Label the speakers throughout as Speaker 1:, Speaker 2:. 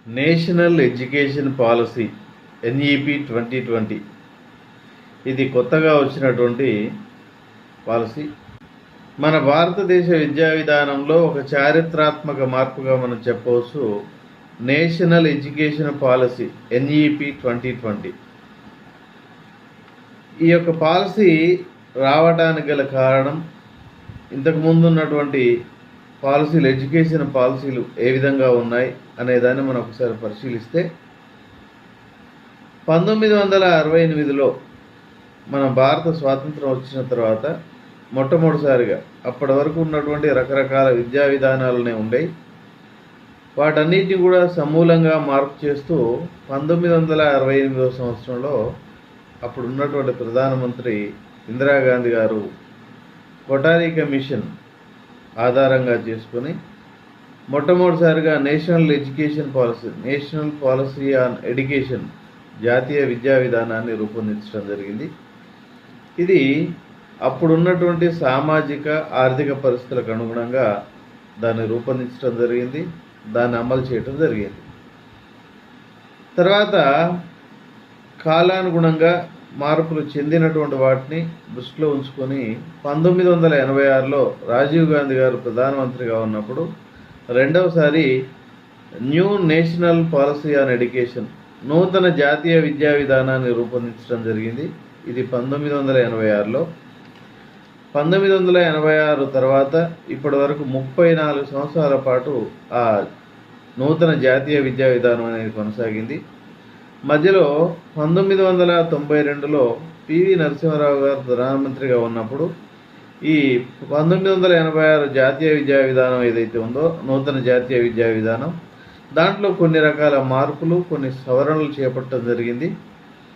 Speaker 1: National education policy NEP 2020 ఇది కొత్తగా వచ్చినటువంటి పాలసీ. మన భారతదేశ విద్యా విధానంలో ఒక చారిత్రాత్మక మార్పుగా మనం చెప్పవచ్చు. నేషనల్ ఎడ్యుకేషన్ పాలసీ ఎన్ఈపి 2020 ఈ యొక్క పాలసీ రావడానికి గల కారణం, ఇంతకుముందు ఉన్నటువంటి పాలసీలు, ఎడ్యుకేషన్ పాలసీలు ఏ విధంగా ఉన్నాయి అనేదాన్ని మనం ఒకసారి పరిశీలిస్తే, 1968లో మన భారత స్వాతంత్రం వచ్చిన తర్వాత మొట్టమొదటిసారిగా అప్పటి వరకు ఉన్నటువంటి రకరకాల విద్యా విధానాలనే ఉండేవి. వాటన్నిటిని కూడా సమూలంగా మార్పు చేస్తూ 1968 సంవత్సరంలో అప్పుడు ఉన్నటువంటి ప్రధానమంత్రి ఇందిరాగాంధీ గారు కొఠారి కమిషన్ ఆధారంగా చేసుకొని మొట్టమొదటిసారిగా నేషనల్ పాలసీ ఆన్ ఎడ్యుకేషన్, జాతీయ విద్యా విధానాన్ని రూపొందించడం జరిగింది. ఇది అప్పుడున్నటువంటి సామాజిక ఆర్థిక పరిస్థితులకు అనుగుణంగా దాన్ని రూపొందించడం జరిగింది, దాన్ని అమలు చేయడం జరిగింది. తర్వాత కాలానుగుణంగా మార్పులు చెందినటువంటి వాటిని దృష్టిలో ఉంచుకొని 1986లో రాజీవ్ గాంధీ గారు ప్రధానమంత్రిగా ఉన్నప్పుడు రెండవసారి new national policy on education, నూతన జాతీయ విద్యా విధానాన్ని రూపొందించడం జరిగింది. ఇది 1986లో. 1986 తర్వాత ఇప్పటి వరకు 34 సంవత్సరాల పాటు ఆ నూతన జాతీయ విద్యా విధానం అనేది కొనసాగింది. మధ్యలో 1992లో పివి నరసింహారావు గారు ప్రధానమంత్రిగా ఉన్నప్పుడు ఈ 1986 జాతీయ విద్యా విధానం ఏదైతే ఉందో, నూతన జాతీయ విద్యా విధానం, దాంట్లో కొన్ని రకాల మార్పులు, కొన్ని సవరణలు చేపట్టడం జరిగింది.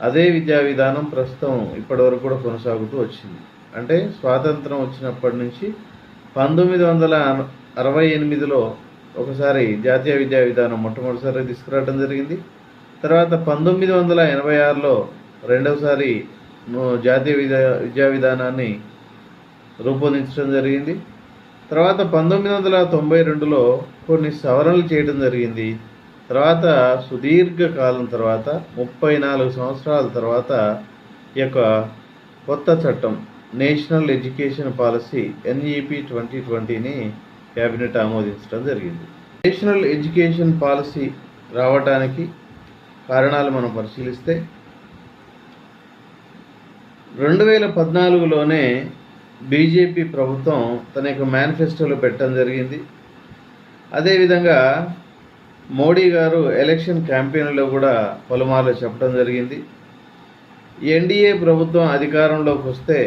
Speaker 1: అదే విద్యా విధానం ప్రస్తుతం ఇప్పటి వరకు కూడా కొనసాగుతూ వచ్చింది. అంటే స్వాతంత్రం వచ్చినప్పటి నుంచి 1968లో ఒకసారి జాతీయ విద్యా విధానం మొట్టమొదటిసారి తీసుకురావడం జరిగింది. తర్వాత 1986లో రెండవసారి జాతీయ విద్యా విధానాన్ని రూపొందించడం జరిగింది. తర్వాత 1992లో కొన్ని సవరణలు చేయడం జరిగింది. తర్వాత సుదీర్ఘ కాలం తర్వాత 34 సంవత్సరాల తర్వాత ఈ యొక్క కొత్త చట్టం నేషనల్ ఎడ్యుకేషన్ పాలసీ ఎన్ఈపి 2020ని క్యాబినెట్ ఆమోదించడం జరిగింది. నేషనల్ ఎడ్యుకేషన్ పాలసీ రావడానికి కారణాలు మనం పరిశీలిస్తే, 2014లోనే బీజేపీ ప్రభుత్వం తన యొక్క మేనిఫెస్టోలో పెట్టడం జరిగింది. అదేవిధంగా మోడీ గారు ఎలక్షన్ క్యాంపెయిన్లో కూడా పలుమార్లు చెప్పడం జరిగింది. ఎన్డీఏ ప్రభుత్వం అధికారంలోకి వస్తే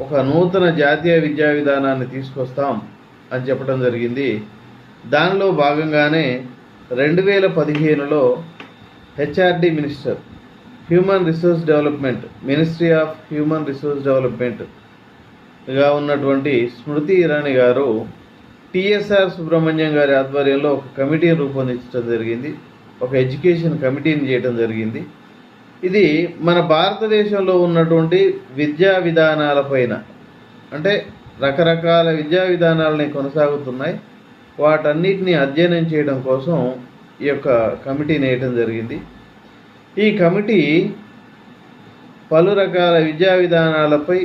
Speaker 1: ఒక నూతన జాతీయ విద్యా విధానాన్ని తీసుకొస్తాం అని చెప్పడం జరిగింది. దానిలో భాగంగానే 2015లో HRD minister, human resource development, ministry of human resource డెవలప్మెంట్గా ఉన్నటువంటి స్మృతి ఇరానీ గారు టిఎస్ఆర్ సుబ్రహ్మణ్యం గారి ఆధ్వర్యంలో ఒక కమిటీని రూపొందించడం జరిగింది. ఒక ఎడ్యుకేషన్ కమిటీని చేయడం జరిగింది. ఇది మన భారతదేశంలో ఉన్నటువంటి విద్యా విధానాలపైన, అంటే రకరకాల విద్యా విధానాలని కొనసాగుతున్నాయి, వాటన్నిటిని అధ్యయనం చేయడం కోసం ఈ యొక్క కమిటీని వేయటం జరిగింది. ఈ కమిటీ పలు రకాల విద్యా విధానాలపై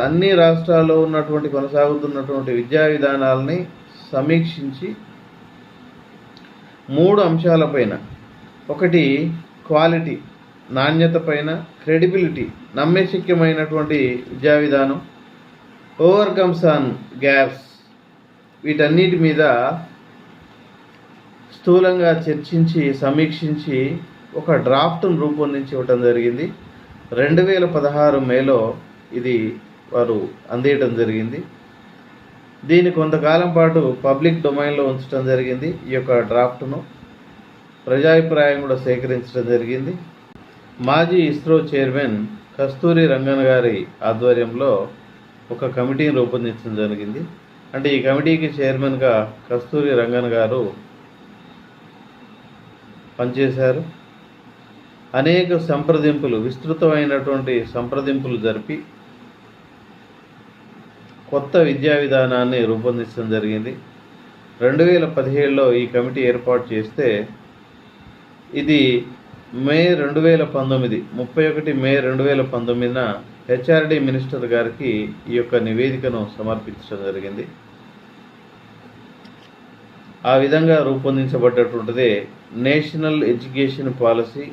Speaker 1: అన్ని రాష్ట్రాల్లో ఉన్నటువంటి కొనసాగుతున్నటువంటి విద్యా విధానాలని సమీక్షించి 3 అంశాలపైన, ఒకటి క్వాలిటీ, నాణ్యత పైన, క్రెడిబిలిటీ, నమ్మశక్యమైనటువంటి విద్యా విధానం, ఓవర్కమ్స్ ఆన్ గ్యాప్స్, వీటన్నిటి మీద స్థూలంగా చర్చించి సమీక్షించి ఒక డ్రాఫ్ట్ను రూపొందించి ఇవ్వటం జరిగింది. 2016 మేలో ఇది వారు అందించడం జరిగింది. దీన్ని కొంతకాలం పాటు పబ్లిక్ డొమైన్లో ఉంచడం జరిగింది. ఈ యొక్క డ్రాఫ్ట్ను ప్రజాభిప్రాయం కూడా సేకరించడం జరిగింది. మాజీ ఇస్రో చైర్మన్ కస్తూరి రంగన్ గారి ఆధ్వర్యంలో ఒక కమిటీని రూపొందించడం జరిగింది. అంటే ఈ కమిటీకి చైర్మన్గా కస్తూరి రంగన్ గారు పనిచేశారు. అనేక విస్తృతమైనటువంటి సంప్రదింపులు జరిపి కొత్త విద్యా విధానాన్ని రూపొందించడం జరిగింది. 2017లో ఈ కమిటీ ఏర్పాటు చేస్తే ఇది మే 2019 31 మే 2019న హెచ్ఆర్డి మినిస్టర్ గారికి ఈ యొక్క నివేదికను సమర్పించడం జరిగింది. ఆ విధంగా రూపొందించబడ్డటువంటిదే నేషనల్ ఎడ్యుకేషన్ పాలసీ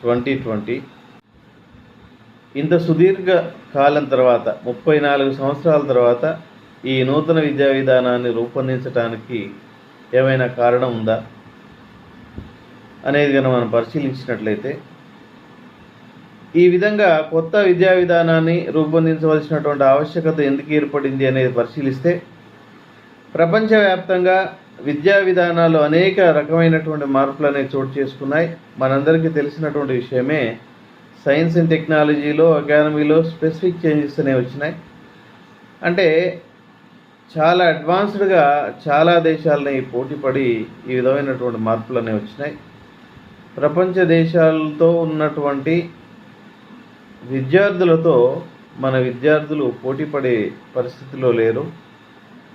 Speaker 1: 2020. ఇంత సుదీర్ఘ కాలం తర్వాత 34 సంవత్సరాల తర్వాత ఈ నూతన విద్యా విధానాన్ని రూపొందించడానికి ఏమైనా కారణం ఉందా అనేది కనుక మనం పరిశీలించినట్లయితే, ఈ విధంగా కొత్త విద్యా విధానాన్ని రూపొందించవలసినటువంటి ఆవశ్యకత ఎందుకు ఏర్పడింది అనేది పరిశీలిస్తే, ప్రపంచవ్యాప్తంగా విద్యా విధానాలు అనేక రకమైనటువంటి మార్పులు అనేవి చోటు చేసుకున్నాయి. మనందరికీ తెలిసినటువంటి విషయమే. సైన్స్ అండ్ టెక్నాలజీలో, అకాడమీలో స్పెసిఫిక్ చేంజెస్ అనేవి వచ్చినాయి. అంటే చాలా అడ్వాన్స్డ్గా చాలా దేశాలని పోటీపడి ఈ విధమైనటువంటి మార్పులు అనేవి వచ్చినాయి. ప్రపంచ దేశాలతో ఉన్నటువంటి విద్యార్థులతో మన విద్యార్థులు పోటీపడే పరిస్థితిలో లేరు.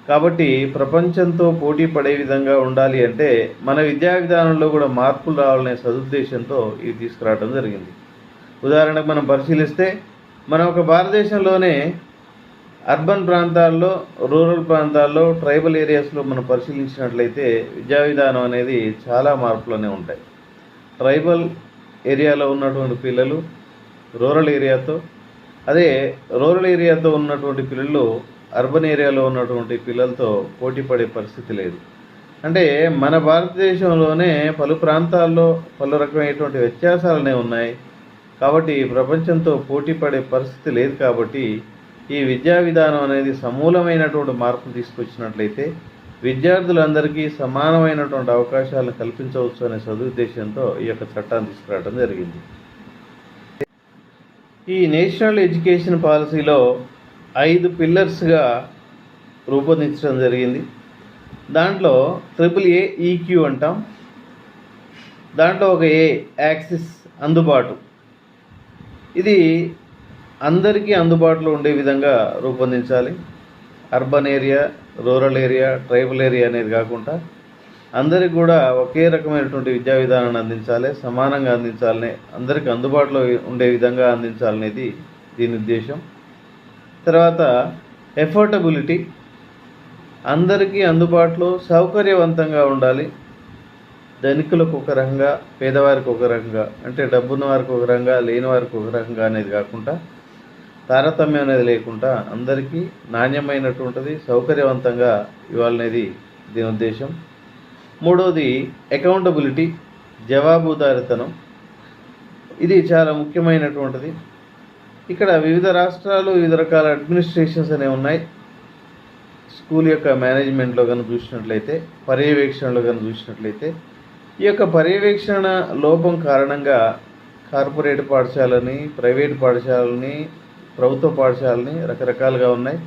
Speaker 1: కాబట్టి ప్రపంచంతో పోటీ పడే విధంగా ఉండాలి అంటే మన విద్యా విధానంలో కూడా మార్పులు రావాలనే సదుద్దేశంతో ఇది తీసుకురావడం జరిగింది. ఉదాహరణకు మనం పరిశీలిస్తే, మన ఒక భారతదేశంలోనే అర్బన్ ప్రాంతాల్లో, రూరల్ ప్రాంతాల్లో, ట్రైబల్ ఏరియాస్లో మనం పరిశీలించినట్లయితే విద్యా విధానం అనేది చాలా మార్పులనే ఉంటాయి. ట్రైబల్ ఏరియాలో ఉన్నటువంటి పిల్లలు రూరల్ ఏరియాతో, అదే రూరల్ ఏరియాతో ఉన్నటువంటి పిల్లలు అర్బన్ ఏరియాలో ఉన్నటువంటి పిల్లలతో పోటీ పడే పరిస్థితి లేదు. అంటే మన భారతదేశంలోనే పలు ప్రాంతాల్లో పలు రకమైనటువంటి వ్యత్యాసాలనే ఉన్నాయి. కాబట్టి ప్రపంచంతో పోటీ పడే పరిస్థితి లేదు. కాబట్టి ఈ విద్యా విధానం అనేది సమూలమైనటువంటి మార్పులు తీసుకొచ్చినట్లయితే విద్యార్థులందరికీ సమానమైనటువంటి అవకాశాలను కల్పించవచ్చు అనే సదుద్దేశంతో ఈ యొక్క చట్టాన్ని తీసుకురావడం జరిగింది. ఈ నేషనల్ ఎడ్యుకేషన్ పాలసీలో 5 పిల్లర్స్గా రూపొందించడం జరిగింది. దాంట్లో AAEQ అంటాం. దాంట్లో ఒక ఏ యాక్సిస్ అందుబాటు. ఇది అందరికీ అందుబాటులో ఉండే విధంగా రూపొందించాలి. Urban area, rural area, tribal area అనేది కాకుండా అందరికి కూడా ఒకే రకమైనటువంటి విద్యా విధానాన్ని అందించాలి, సమానంగా అందించాలని, అందరికీ అందుబాటులో ఉండే విధంగా అందించాలనేది దీని ఉద్దేశం. తర్వాత ఎఫోర్డబిలిటీ, అందరికీ అందుబాటులో సౌకర్యవంతంగా ఉండాలి. ధనికులకు ఒక రకంగా, పేదవారికి ఒక రకంగా, అంటే డబ్బున్న వారికి ఒక రకంగా, లేని వారికి ఒక రకంగా అనేది కాకుండా తారతమ్యం అనేది లేకుండా అందరికీ నాణ్యమైనటువంటిది సౌకర్యవంతంగా ఇవ్వాలనేది దీని ఉద్దేశం. మూడవది అకౌంటబిలిటీ, జవాబుదారితనం. ఇది చాలా ముఖ్యమైనటువంటిది. ఇక్కడ వివిధ రాష్ట్రాలు వివిధ రకాల అడ్మినిస్ట్రేషన్స్ అనేవి ఉన్నాయి. స్కూల్ యొక్క మేనేజ్మెంట్లో కనుక చూసినట్లయితే, పర్యవేక్షణలో కనుక చూసినట్లయితే, ఈ యొక్క పర్యవేక్షణ లోపం కారణంగా కార్పొరేట్ పాఠశాలని, ప్రైవేట్ పాఠశాలని, ప్రభుత్వ పాఠశాలని రకరకాలుగా ఉన్నాయి.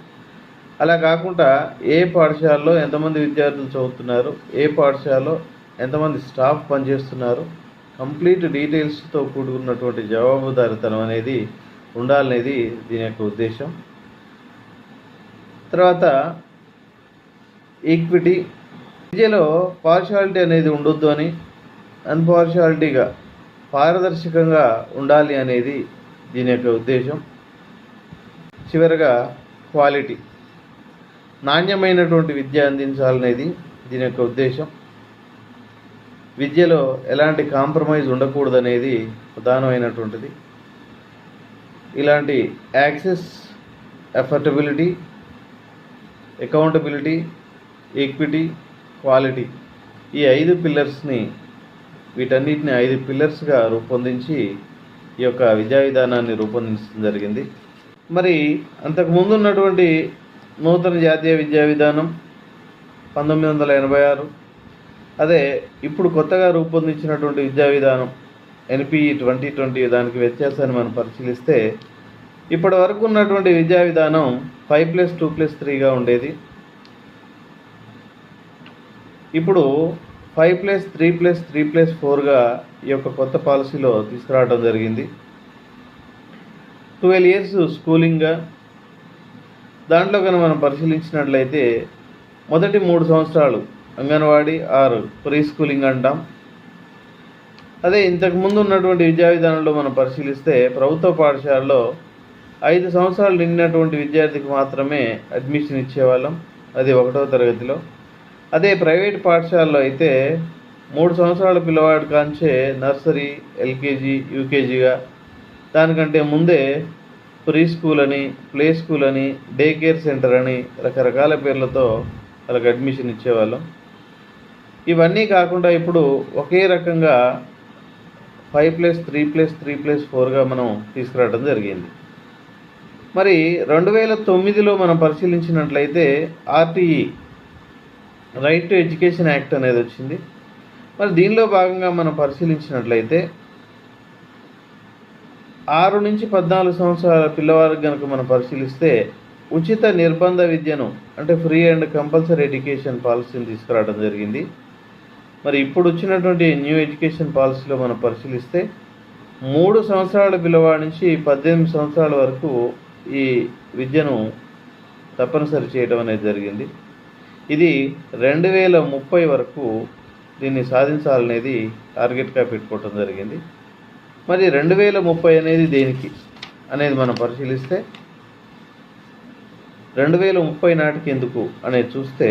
Speaker 1: అలా కాకుండా ఏ పాఠశాలలో ఎంతమంది విద్యార్థులు చదువుతున్నారు, ఏ పాఠశాలలో ఎంతమంది స్టాఫ్ పనిచేస్తున్నారు, కంప్లీట్ డీటెయిల్స్తో కూడుకున్నటువంటి జవాబుదారితనం అనేది ఉండాలనేది దీని యొక్క ఉద్దేశం. తర్వాత ఈక్విటీ, విద్యలో పార్షాలిటీ అనేది ఉండొద్దు అని, అన్పార్షాలిటీగా పారదర్శకంగా ఉండాలి అనేది దీని యొక్క ఉద్దేశం. చివరగా క్వాలిటీ, నాణ్యమైనటువంటి విద్య అందించాలనేది దీని యొక్క ఉద్దేశం. విద్యలో ఎలాంటి కాంప్రమైజ్ ఉండకూడదనేది ప్రధానమైనటువంటిది. ఇలాంటి access, affordability, accountability, equity, quality, ఈ 5 పిల్లర్స్ని, వీటన్నిటిని 5 పిల్లర్స్గా రూపొందించి ఈ యొక్క విద్యా విధానాన్ని రూపొందించడం జరిగింది. మరి అంతకుముందు ఉన్నటువంటి నూతన జాతీయ విద్యా విధానం 1986, అదే ఇప్పుడు కొత్తగా రూపొందించినటువంటి విద్యా విధానం NPE 2020, దానికి వ్యత్యాసాన్ని మనం పరిశీలిస్తే, ఇప్పటి వరకు ఉన్నటువంటి విద్యా విధానం 5+2+3గా ఉండేది. ఇప్పుడు 5+3+3+4గా ఈ యొక్క కొత్త పాలసీలో తీసుకురావడం జరిగింది. 12 years స్కూలింగ్గా. దాంట్లో కనుక మనం పరిశీలించినట్లయితే మొదటి 3 సంవత్సరాలు అంగన్వాడీ ఆర్ ప్రీ స్కూలింగ్ అంటాం. అదే ఇంతకుముందు ఉన్నటువంటి విద్యా విధానంలో మనం పరిశీలిస్తే ప్రభుత్వ పాఠశాలలో 5 సంవత్సరాలు నిండినటువంటి విద్యార్థికి మాత్రమే అడ్మిషన్ ఇచ్చేవాళ్ళం, అది 1వ తరగతిలో. అదే ప్రైవేట్ పాఠశాలలో అయితే 3 సంవత్సరాల పిల్లవాడి కాంచే నర్సరీ, ఎల్కేజీ, యూకేజీగా, దానికంటే ముందే ప్రీ స్కూల్ అని, ప్లే స్కూల్ అని, డే కేర్ సెంటర్ అని రకరకాల పేర్లతో వాళ్ళకి అడ్మిషన్ ఇచ్చేవాళ్ళం. ఇవన్నీ కాకుండా ఇప్పుడు ఒకే రకంగా 5+3+3+4గా మనం తీసుకురావడం జరిగింది. మరి 2009లో మనం పరిశీలించినట్లయితే RTE, right to education act అనేది వచ్చింది. మరి దీనిలో భాగంగా మనం పరిశీలించినట్లయితే 6 నుంచి 14 సంవత్సరాల పిల్లవారికి కనుక మనం పరిశీలిస్తే ఉచిత నిర్బంధ విద్యను, అంటే ఫ్రీ అండ్ కంపల్సరీ ఎడ్యుకేషన్ పాలసీని తీసుకురావడం జరిగింది. మరి ఇప్పుడు వచ్చినటువంటి న్యూ ఎడ్యుకేషన్ పాలసీలో మనం పరిశీలిస్తే 3 సంవత్సరాల పిల్లవాడి నుంచి 18 సంవత్సరాల వరకు ఈ విద్యను తప్పనిసరి చేయడం అనేది జరిగింది. ఇది 2030 వరకు దీన్ని సాధించాలనేది టార్గెట్గా పెట్టుకోవడం జరిగింది. మరి 2030 అనేది దేనికి అనేది మనం పరిశీలిస్తే 2030 నాటికి ఎందుకు అనేది చూస్తే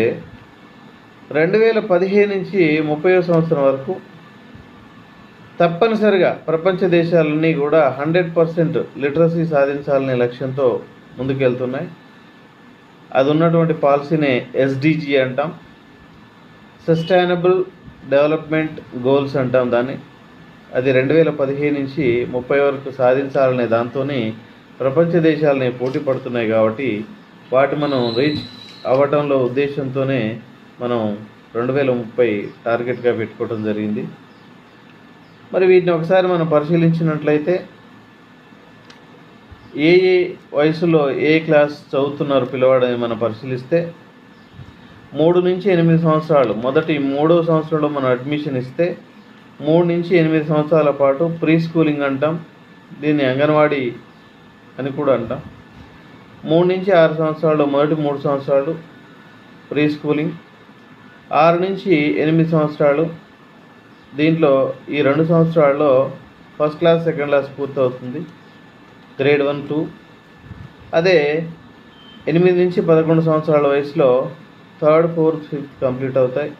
Speaker 1: 2015 నుంచి 30వ సంవత్సరం వరకు తప్పనిసరిగా ప్రపంచ దేశాలన్నీ కూడా 100% లిటరసీ సాధించాలనే లక్ష్యంతో ముందుకెళ్తున్నాయి. అది ఉన్నటువంటి పాలసీనే ఎస్డిజి అంటాం, సస్టైనబుల్ డెవలప్మెంట్ గోల్స్ అంటాం దాన్ని. అది 2015 నుంచి 30 వరకు సాధించాలనే దాంతోనే ప్రపంచ దేశాలని పోటీ పడుతున్నాయి కాబట్టి వాటి మనం రీచ్ అవ్వటంలో ఉద్దేశంతోనే మనం 2030 టార్గెట్గా పెట్టుకోవడం జరిగింది. మరి వీటిని ఒకసారి మనం పరిశీలించినట్లయితే ఏ వయసులో ఏ క్లాస్ చదువుతున్నారు పిల్లవాడని మనం పరిశీలిస్తే 3 నుంచి 8 సంవత్సరాలు, మొదటి 3వ సంవత్సరంలో మనం అడ్మిషన్ ఇస్తే 3 నుంచి 8 సంవత్సరాల పాటు ప్రీ స్కూలింగ్ అంటాం, దీన్ని అంగన్వాడీ అని కూడా అంటాం. 3 నుంచి 6 సంవత్సరాలు, మొదటి 3 సంవత్సరాలు ప్రీ స్కూలింగ్. 6 నుంచి 8 సంవత్సరాలు, దీంట్లో ఈ 2 సంవత్సరాల్లో ఫస్ట్ క్లాస్, సెకండ్ క్లాస్ పూర్తవుతుంది, గ్రేడ్ 1, 2. అదే 8 నుంచి 11 సంవత్సరాల వయసులో 3rd, 4th, 5th కంప్లీట్ అవుతాయి.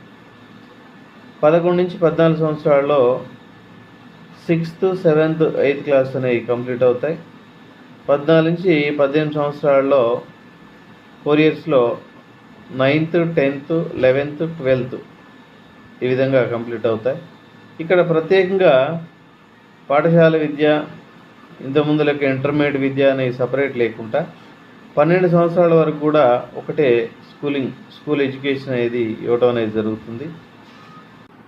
Speaker 1: 11 నుంచి 14 సంవత్సరాల్లో 6th, 7th, 8th క్లాస్ అనేవి కంప్లీట్ అవుతాయి. 14 నుంచి 18 సంవత్సరాల్లో 4 ఇయర్స్లో 9th, 10th, 11th, 12th ఈ విధంగా కంప్లీట్ అవుతాయి. ఇక్కడ ప్రత్యేకంగా పాఠశాల విద్య, ఇంతకుముందు లెక్క ఇంటర్మీడియట్ విద్య అనే సపరేట్ లేకుండా 12 సంవత్సరాల వరకు కూడా ఒకటే స్కూల్ ఎడ్యుకేషన్ అనేది ఇవ్వడం అనేది జరుగుతుంది.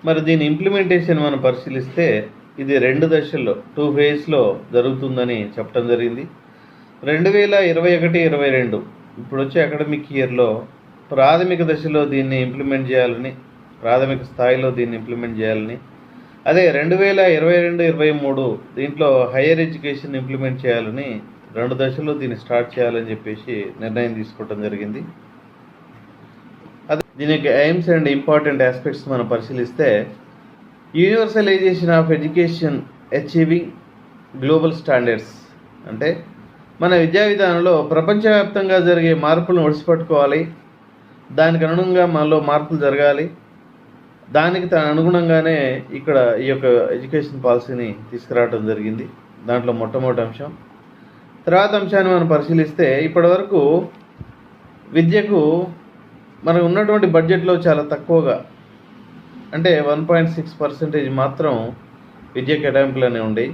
Speaker 1: మరి దీని ఇంప్లిమెంటేషన్ మనం పరిశీలిస్తే ఇది 2 దశల్లో 2 ఫేజ్లో జరుగుతుందని చెప్పడం జరిగింది. 2021-22 ఇప్పుడు వచ్చే అకాడమిక్ ఇయర్లో ప్రాథమిక దశలో దీన్ని ఇంప్లిమెంట్ చేయాలని, ప్రాథమిక స్థాయిలో దీన్ని ఇంప్లిమెంట్ చేయాలని, అదే 2022-23 దీంట్లో హయ్యర్ ఎడ్యుకేషన్ ఇంప్లిమెంట్ చేయాలని 2 దశల్లో దీన్ని స్టార్ట్ చేయాలని చెప్పేసి నిర్ణయం తీసుకోవడం జరిగింది. అదే దీనికి ఎయిమ్స్ అండ్ ఇంపార్టెంట్ ఆస్పెక్ట్స్ మనం పరిశీలిస్తే universalisation of education achieving global standards, అంటే మన విద్యా విధానంలో ప్రపంచవ్యాప్తంగా జరిగే మార్పులను ఒడిసిపట్టుకోవాలి, దానికి అనుగుణంగా మనలో మార్పులు జరగాలి, దానికి అనుగుణంగానే ఇక్కడ ఈ యొక్క ఎడ్యుకేషన్ పాలసీని తీసుకురావడం జరిగింది. దాంట్లో మొట్టమొదటి అంశం. తర్వాత అంశాన్ని మనం పరిశీలిస్తే ఇప్పటివరకు విద్యకు మనకు ఉన్నటువంటి బడ్జెట్లో చాలా తక్కువగా, అంటే 1.6% మాత్రం విద్య కేటాయింపులు అనేవి ఉండేవి.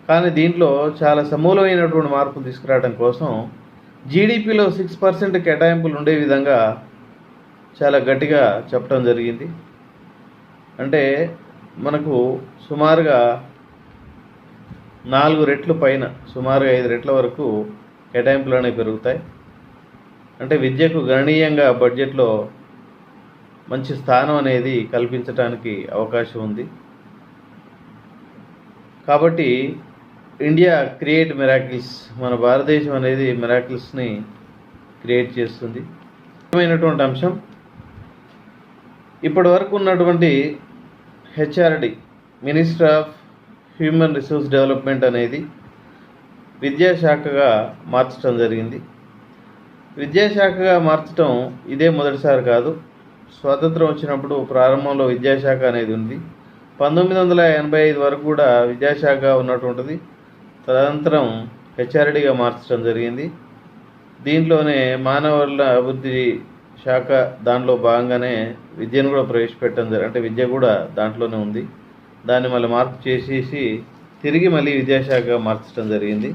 Speaker 1: కానీ దీంట్లో చాలా సమూలమైనటువంటి మార్పులు తీసుకురావడం కోసం జీడిపిలో 6% కేటాయింపులు ఉండే విధంగా చాలా గట్టిగా చెప్పడం జరిగింది. అంటే మనకు సుమారుగా 4 రెట్లు పైన, సుమారుగా 5 రెట్ల వరకు కేటాయింపులు అనేవి పెరుగుతాయి. అంటే విద్యకు గణనీయంగా బడ్జెట్లో మంచి స్థానం అనేది కల్పించడానికి అవకాశం ఉంది. కాబట్టి ఇండియా క్రియేట్ మిరాకిల్స్, మన భారతదేశం అనేది మిరాకిల్స్ని క్రియేట్ చేస్తుంది. ముఖ్యమైనటువంటి అంశం ఇప్పటి వరకు ఉన్నటువంటి HRD, minister of human resource development అనేది విద్యాశాఖగా మార్చడం జరిగింది. విద్యాశాఖగా మార్చడం ఇదే మొదటిసారి కాదు. స్వాతంత్రం వచ్చినప్పుడు ప్రారంభంలో విద్యాశాఖ అనేది ఉంది. 1985 వరకు కూడా విద్యాశాఖ ఉన్నటువంటిది. తదనంతరం హెచ్ఆర్డీగా మార్చడం జరిగింది. దీంట్లోనే మానవ వనరుల అభివృద్ధి శాఖ దాంట్లో భాగంగానే విద్యను కూడా ప్రవేశపెట్టడం అంటే విద్య కూడా దాంట్లోనే ఉంది. దాన్ని మళ్ళీ మార్పు చేసేసి తిరిగి మళ్ళీ విద్యాశాఖగా మార్చడం జరిగింది.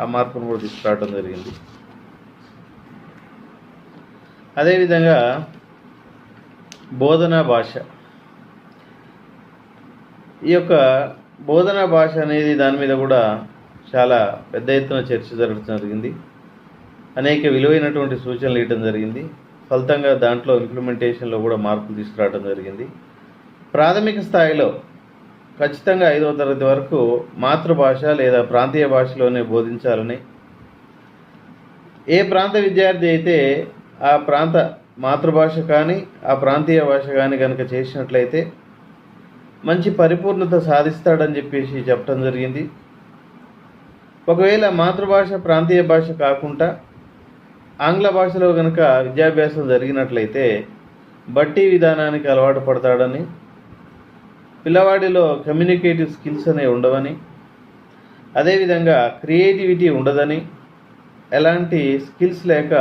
Speaker 1: ఆ మార్పును కూడా తీసుకురావడం జరిగింది. అదేవిధంగా బోధనా భాష, ఈ యొక్క బోధనా భాష అనేది దాని మీద కూడా చాలా పెద్ద ఎత్తున చర్చ జరగడం జరిగింది. అనేక విలువైనటువంటి సూచనలు ఇవ్వడం జరిగింది. ఫలితంగా దాంట్లో ఇంప్లిమెంటేషన్లో కూడా మార్పులు తీసుకురావడం జరిగింది. ప్రాథమిక స్థాయిలో ఖచ్చితంగా 5వ తరగతి వరకు మాతృభాష లేదా ప్రాంతీయ భాషలోనే బోధించాలని, ఏ ప్రాంత విద్యార్థి అయితే ఆ ప్రాంత మాతృభాష కానీ ఆ ప్రాంతీయ భాష కానీ కనుక చేసినట్లయితే మంచి పరిపూర్ణత సాధిస్తాడని చెప్పేసి చెప్పడం జరిగింది. ఒకవేళ మాతృభాష ప్రాంతీయ భాష కాకుండా ఆంగ్ల భాషలో కనుక విద్యాభ్యాసం జరిగినట్లయితే బట్టి విధానానికి అలవాటు పడతాడని, పిల్లవాడిలో కమ్యూనికేటివ్ స్కిల్స్ అనేవి ఉండవని, అదేవిధంగా క్రియేటివిటీ ఉండదని, ఎలాంటి స్కిల్స్ లేక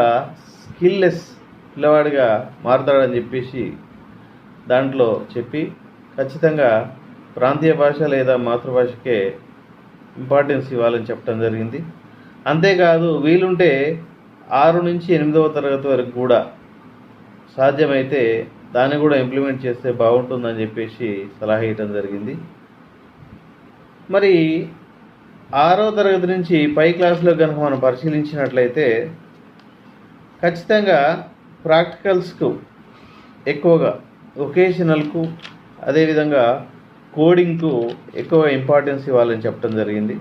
Speaker 1: స్కిల్లెస్ పిల్లవాడిగా మారతాడని చెప్పేసి దాంట్లో చెప్పి ఖచ్చితంగా ప్రాంతీయ భాష లేదా మాతృభాషకే ఇంపార్టెన్స్ ఇవ్వాలని చెప్పడం జరిగింది. అంతేకాదు వీలుంటే 6 నుంచి 8వ తరగతి వరకు కూడా సాధ్యమైతే దాన్ని కూడా ఇంప్లిమెంట్ చేస్తే బాగుంటుందని చెప్పేసి సలహా ఇవ్వడం జరిగింది. మరి 6వ తరగతి నుంచి పై క్లాసులో కనుక మనం పరిశీలించినట్లయితే ఖచ్చితంగా ప్రాక్టికల్స్కు ఎక్కువగా, వొకేషనల్కు, అదేవిధంగా కోడింగ్కు ఎక్కువ ఇంపార్టెన్స్ ఇవ్వాలని చెప్పడం జరిగింది.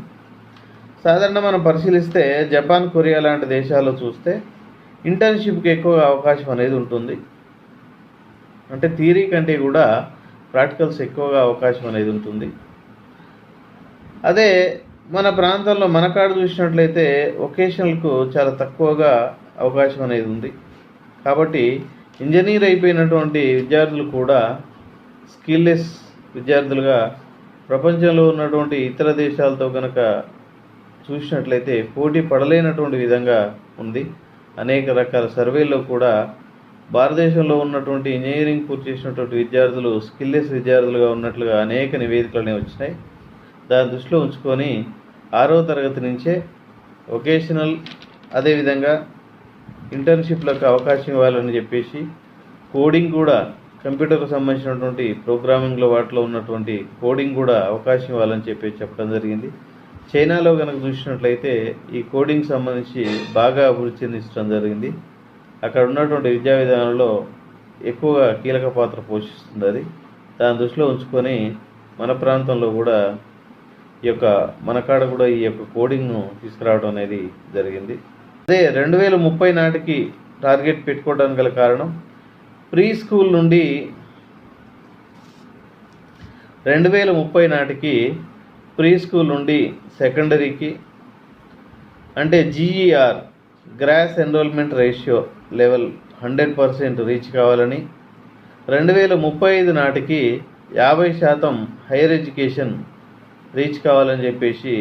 Speaker 1: సాధారణంగా మనం పరిశీలిస్తే జపాన్, కొరియా లాంటి దేశాల్లో చూస్తే ఇంటర్న్షిప్కి ఎక్కువ అవకాశం అనేది ఉంటుంది. అంటే థియరీ కంటే కూడా ప్రాక్టికల్స్ ఎక్కువగా అవకాశం అనేది ఉంటుంది. అదే మన ప్రాంతంలో మన కాడ చూసినట్లయితే వొకేషనల్కు చాలా తక్కువగా అవకాశం అనేది ఉంది. కాబట్టి ఇంజనీర్ అయిపోయినటువంటి విద్యార్థులు కూడా స్కిల్లెస్ విద్యార్థులుగా ప్రపంచంలో ఉన్నటువంటి ఇతర దేశాలతో కనుక చూసినట్లయితే పోటీ పడలేనటువంటి విధంగా ఉంది. అనేక రకాల సర్వేల్లో కూడా భారతదేశంలో ఉన్నటువంటి ఇంజనీరింగ్ పూర్తి చేసినటువంటి విద్యార్థులు స్కిల్లెస్ విద్యార్థులుగా ఉన్నట్లుగా అనేక నివేదికలు వచ్చినాయి. దాన్ని దృష్టిలో ఉంచుకొని 6వ తరగతి నుంచే వొకేషనల్ అదేవిధంగా ఇంటర్న్షిప్లకు అవకాశం ఇవ్వాలని చెప్పేసి కోడింగ్ కూడా, కంప్యూటర్కు సంబంధించినటువంటి ప్రోగ్రామింగ్లో వాటిలో ఉన్నటువంటి కోడింగ్ కూడా అవకాశం ఇవ్వాలని చెప్పడం జరిగింది. చైనాలో కనుక చూసినట్లయితే ఈ కోడింగ్ సంబంధించి బాగా అభివృద్ధి చెందించడం జరిగింది. అక్కడ ఉన్నటువంటి విద్యా విధానంలో ఎక్కువగా కీలక పాత్ర పోషిస్తుంది అది. దాన్ని దృష్టిలో ఉంచుకొని మన ప్రాంతంలో కూడా మన కాడ కూడా ఈ యొక్క కోడింగ్ను తీసుకురావడం అనేది జరిగింది. అదే 2030 నాటికి టార్గెట్ పెట్టుకోవడానికి గల కారణం ప్రీ స్కూల్ నుండి 2030 నాటికి ప్రీ స్కూల్ నుండి సెకండరీకి అంటే GER gross enrolment ratio level 100% reach కావాలని, 2035 నాటికి 50% హైయర్ ఎడ్యుకేషన్ రీచ్ కావాలని చెప్పేసి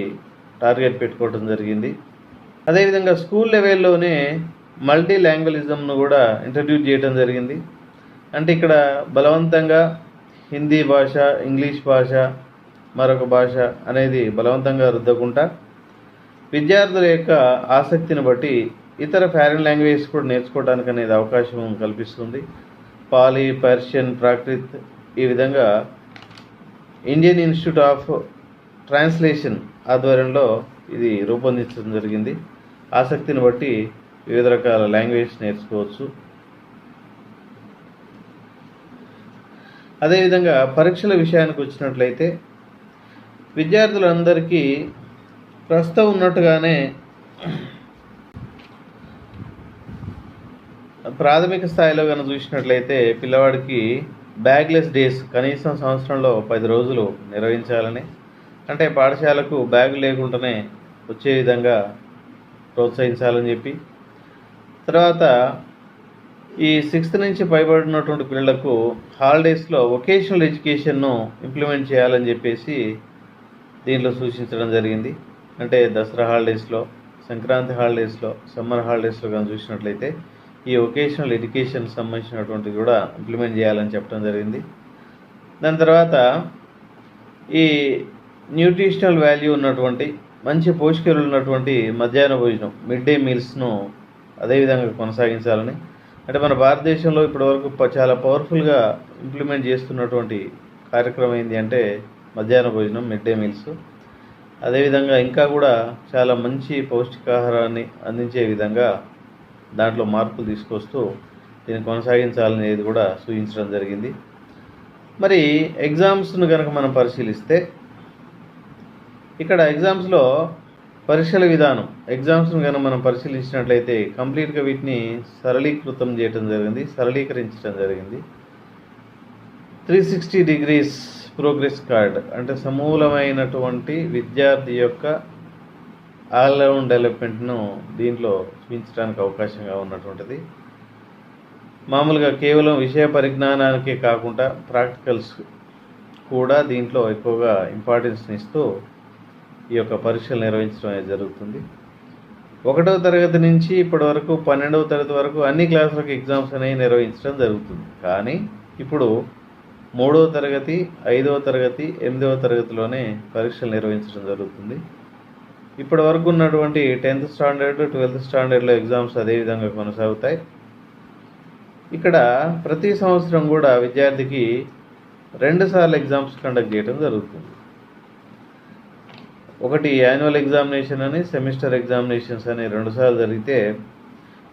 Speaker 1: టార్గెట్ పెట్టుకోవడం జరిగింది. అదేవిధంగా స్కూల్ లెవెల్లోనే మల్టీ లాంగ్వేజిజంను కూడా ఇంట్రడ్యూస్ చేయడం జరిగింది. అంటే ఇక్కడ బలవంతంగా హిందీ భాష, ఇంగ్లీష్ భాష, మరొక భాష అనేది బలవంతంగా రుద్దకుండా విద్యార్థుల యొక్క ఆసక్తిని బట్టి ఇతర ఫారిన్ లాంగ్వేజెస్ కూడా నేర్చుకోవడానికి అనేది అవకాశం కల్పిస్తుంది. పాలీ, పర్షియన్, ప్రాకృత్ ఈ విధంగా ఇండియన్ ఇన్స్టిట్యూట్ ఆఫ్ ట్రాన్స్లేషన్ ఆధ్వర్యంలో ఇది రూపొందించడం జరిగింది. ఆసక్తిని బట్టి వివిధ రకాల లాంగ్వేజ్ నేర్చుకోవచ్చు. అదేవిధంగా పరీక్షల విషయానికి వచ్చినట్లయితే విద్యార్థులందరికీ ప్రస్తుతం ఉన్నట్టుగానే ప్రాథమిక స్థాయిలో కనుక చూసినట్లయితే పిల్లవాడికి బ్యాగ్లెస్ డేస్ కనీసం సంవత్సరంలో 10 రోజులు నిర్వహించాలని, అంటే పాఠశాలకు బ్యాగ్ లేకుండానే వచ్చే విధంగా ప్రోత్సహించాలని చెప్పి, తర్వాత ఈ 6th నుంచి పైబడినటువంటి పిల్లలకు హాలిడేస్లో వొకేషనల్ ఎడ్యుకేషన్ను ఇంప్లిమెంట్ చేయాలని చెప్పేసి దీంట్లో సూచించడం జరిగింది. అంటే దసరా హాలిడేస్లో, సంక్రాంతి హాలిడేస్లో, సమ్మర్ హాలిడేస్లో కానీ చూసినట్లయితే ఈ వొకేషనల్ ఎడ్యుకేషన్ సంబంధించినటువంటిది కూడా ఇంప్లిమెంట్ చేయాలని చెప్పడం జరిగింది. దాని తర్వాత ఈ న్యూట్రిషనల్ వాల్యూ ఉన్నటువంటి మంచి పోషకాలు ఉన్నటువంటి మధ్యాహ్న భోజనం, మిడ్ డే మీల్స్ను అదేవిధంగా కొనసాగించాలని, అంటే మన భారతదేశంలో ఇప్పటివరకు చాలా పవర్ఫుల్గా ఇంప్లిమెంట్ చేస్తున్నటువంటి కార్యక్రమం ఏంటి అంటే మధ్యాహ్న భోజనం, మిడ్ డే మీల్స్. అదేవిధంగా ఇంకా కూడా చాలా మంచి పౌష్టికాహారాన్ని అందించే విధంగా దాంట్లో మార్పులు తీసుకొస్తూ దీన్ని కొనసాగించాలనేది కూడా సూచించడం జరిగింది. మరి ఎగ్జామ్స్ను కనుక మనం పరిశీలిస్తే ఇక్కడ ఎగ్జామ్స్లో పరీక్షల విధానం, ఎగ్జామ్స్ను కనుక మనం పరిశీలించినట్లయితే కంప్లీట్గా వీటిని సరళీకరించడం జరిగింది. 360 degrees ప్రోగ్రెస్ కార్డ్, అంటే సమూలమైనటువంటి విద్యార్థి యొక్క ఆల్రౌండ్ డెవలప్మెంట్ను దీంట్లో చూపించడానికి అవకాశంగా ఉన్నటువంటిది. మామూలుగా కేవలం విషయ పరిజ్ఞానానికే కాకుండా ప్రాక్టికల్స్ కూడా దీంట్లో ఎక్కువగా ఇంపార్టెన్స్ని ఇస్తూ ఈ యొక్క పరీక్షలు నిర్వహించడం అనేది జరుగుతుంది. 1వ తరగతి నుంచి ఇప్పటి వరకు 12వ తరగతి వరకు అన్ని క్లాసులకు ఎగ్జామ్స్ అనేవి నిర్వహించడం జరుగుతుంది. కానీ ఇప్పుడు 3వ తరగతి, 5వ తరగతి, 8వ తరగతిలోనే పరీక్షలు నిర్వహించడం జరుగుతుంది. ఇప్పటి వరకు ఉన్నటువంటి 10th స్టాండర్డ్, 12th స్టాండర్డ్లో ఎగ్జామ్స్ అదేవిధంగా కొనసాగుతాయి. ఇక్కడ ప్రతి సంవత్సరం కూడా విద్యార్థికి 2 సార్లు ఎగ్జామ్స్ కండక్ట్ చేయడం జరుగుతుంది. ఒకటి యాన్యువల్ ఎగ్జామినేషన్ అని, సెమిస్టర్ ఎగ్జామినేషన్స్ అని 2 సార్లు జరిగితే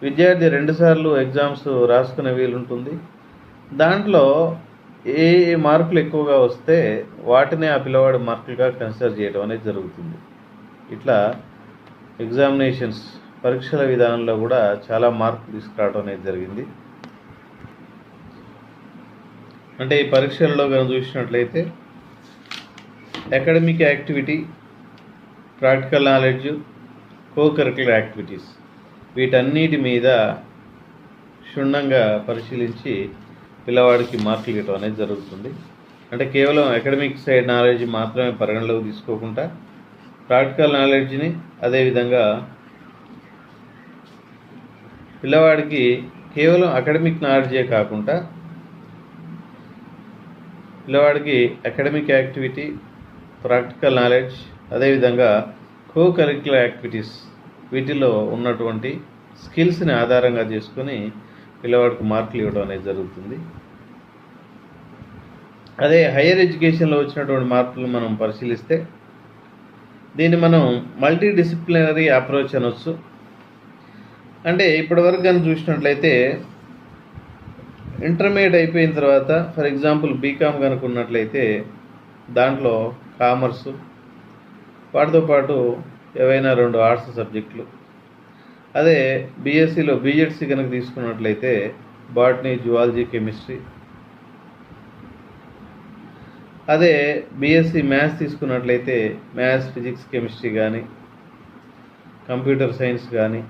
Speaker 1: విద్యార్థి 2 సార్లు ఎగ్జామ్స్ రాసుకునే వీలుంటుంది. దాంట్లో ఏ మార్కులు ఎక్కువగా వస్తే వాటినే ఆ పిల్లవాడి మార్కులుగా కన్సిడర్ చేయడం అనేది జరుగుతుంది. ఇట్లా ఎగ్జామినేషన్స్, పరీక్షల విధానంలో కూడా చాలా మార్పులు తీసుకురావడం అనేది జరిగింది. అంటే ఈ పరీక్షల్లో కనుక చూసినట్లయితే academic activity, practical knowledge, co-curricular activities వీటన్నిటి మీద క్షుణ్ణంగా పరిశీలించి పిల్లవాడికి మార్కులు ఇవ్వడం అనేది జరుగుతుంది. అంటే కేవలం అకాడమిక్ సైడ్ నాలెడ్జ్ మాత్రమే పరిగణలోకి తీసుకోకుండా ప్రాక్టికల్ నాలెడ్జ్ని, అదేవిధంగా పిల్లవాడికి కేవలం అకాడమిక్ నాలెడ్జే కాకుండా పిల్లవాడికి అకాడమిక్ యాక్టివిటీ, ప్రాక్టికల్ నాలెడ్జ్, అదేవిధంగా కో-కరిక్యులర్ యాక్టివిటీస్ వీటిలో ఉన్నటువంటి స్కిల్స్ని ఆధారంగా చేసుకొని పిల్లవాడికి మార్కులు ఇవ్వడం అనేది జరుగుతుంది. అదే హైయర్ ఎడ్యుకేషన్లో వచ్చినటువంటి మార్పులు మనం పరిశీలిస్తే దీన్ని మనం మల్టీ డిసిప్లినరీ అప్రోచ్ అనొచ్చు. అంటే ఇప్పటివరకు కానీ చూసినట్లయితే ఇంటర్మీడియట్ అయిపోయిన తర్వాత ఫర్ ఎగ్జాంపుల్ బీకామ్ కనుక ఉన్నట్లయితే దాంట్లో కామర్సు, వాటితో పాటు ఏవైనా 2 ఆర్ట్స్ సబ్జెక్టులు. అదే బీఎస్సీలో బీజెడ్సీ కనుక తీసుకున్నట్లయితే బాటనీ, జువాలజీ, కెమిస్ట్రీ. అదే బీఎస్సీ మ్యాథ్స్ తీసుకున్నట్లయితే మ్యాథ్స్, ఫిజిక్స్, కెమిస్ట్రీ కానీ, కంప్యూటర్ సైన్స్ కానీ,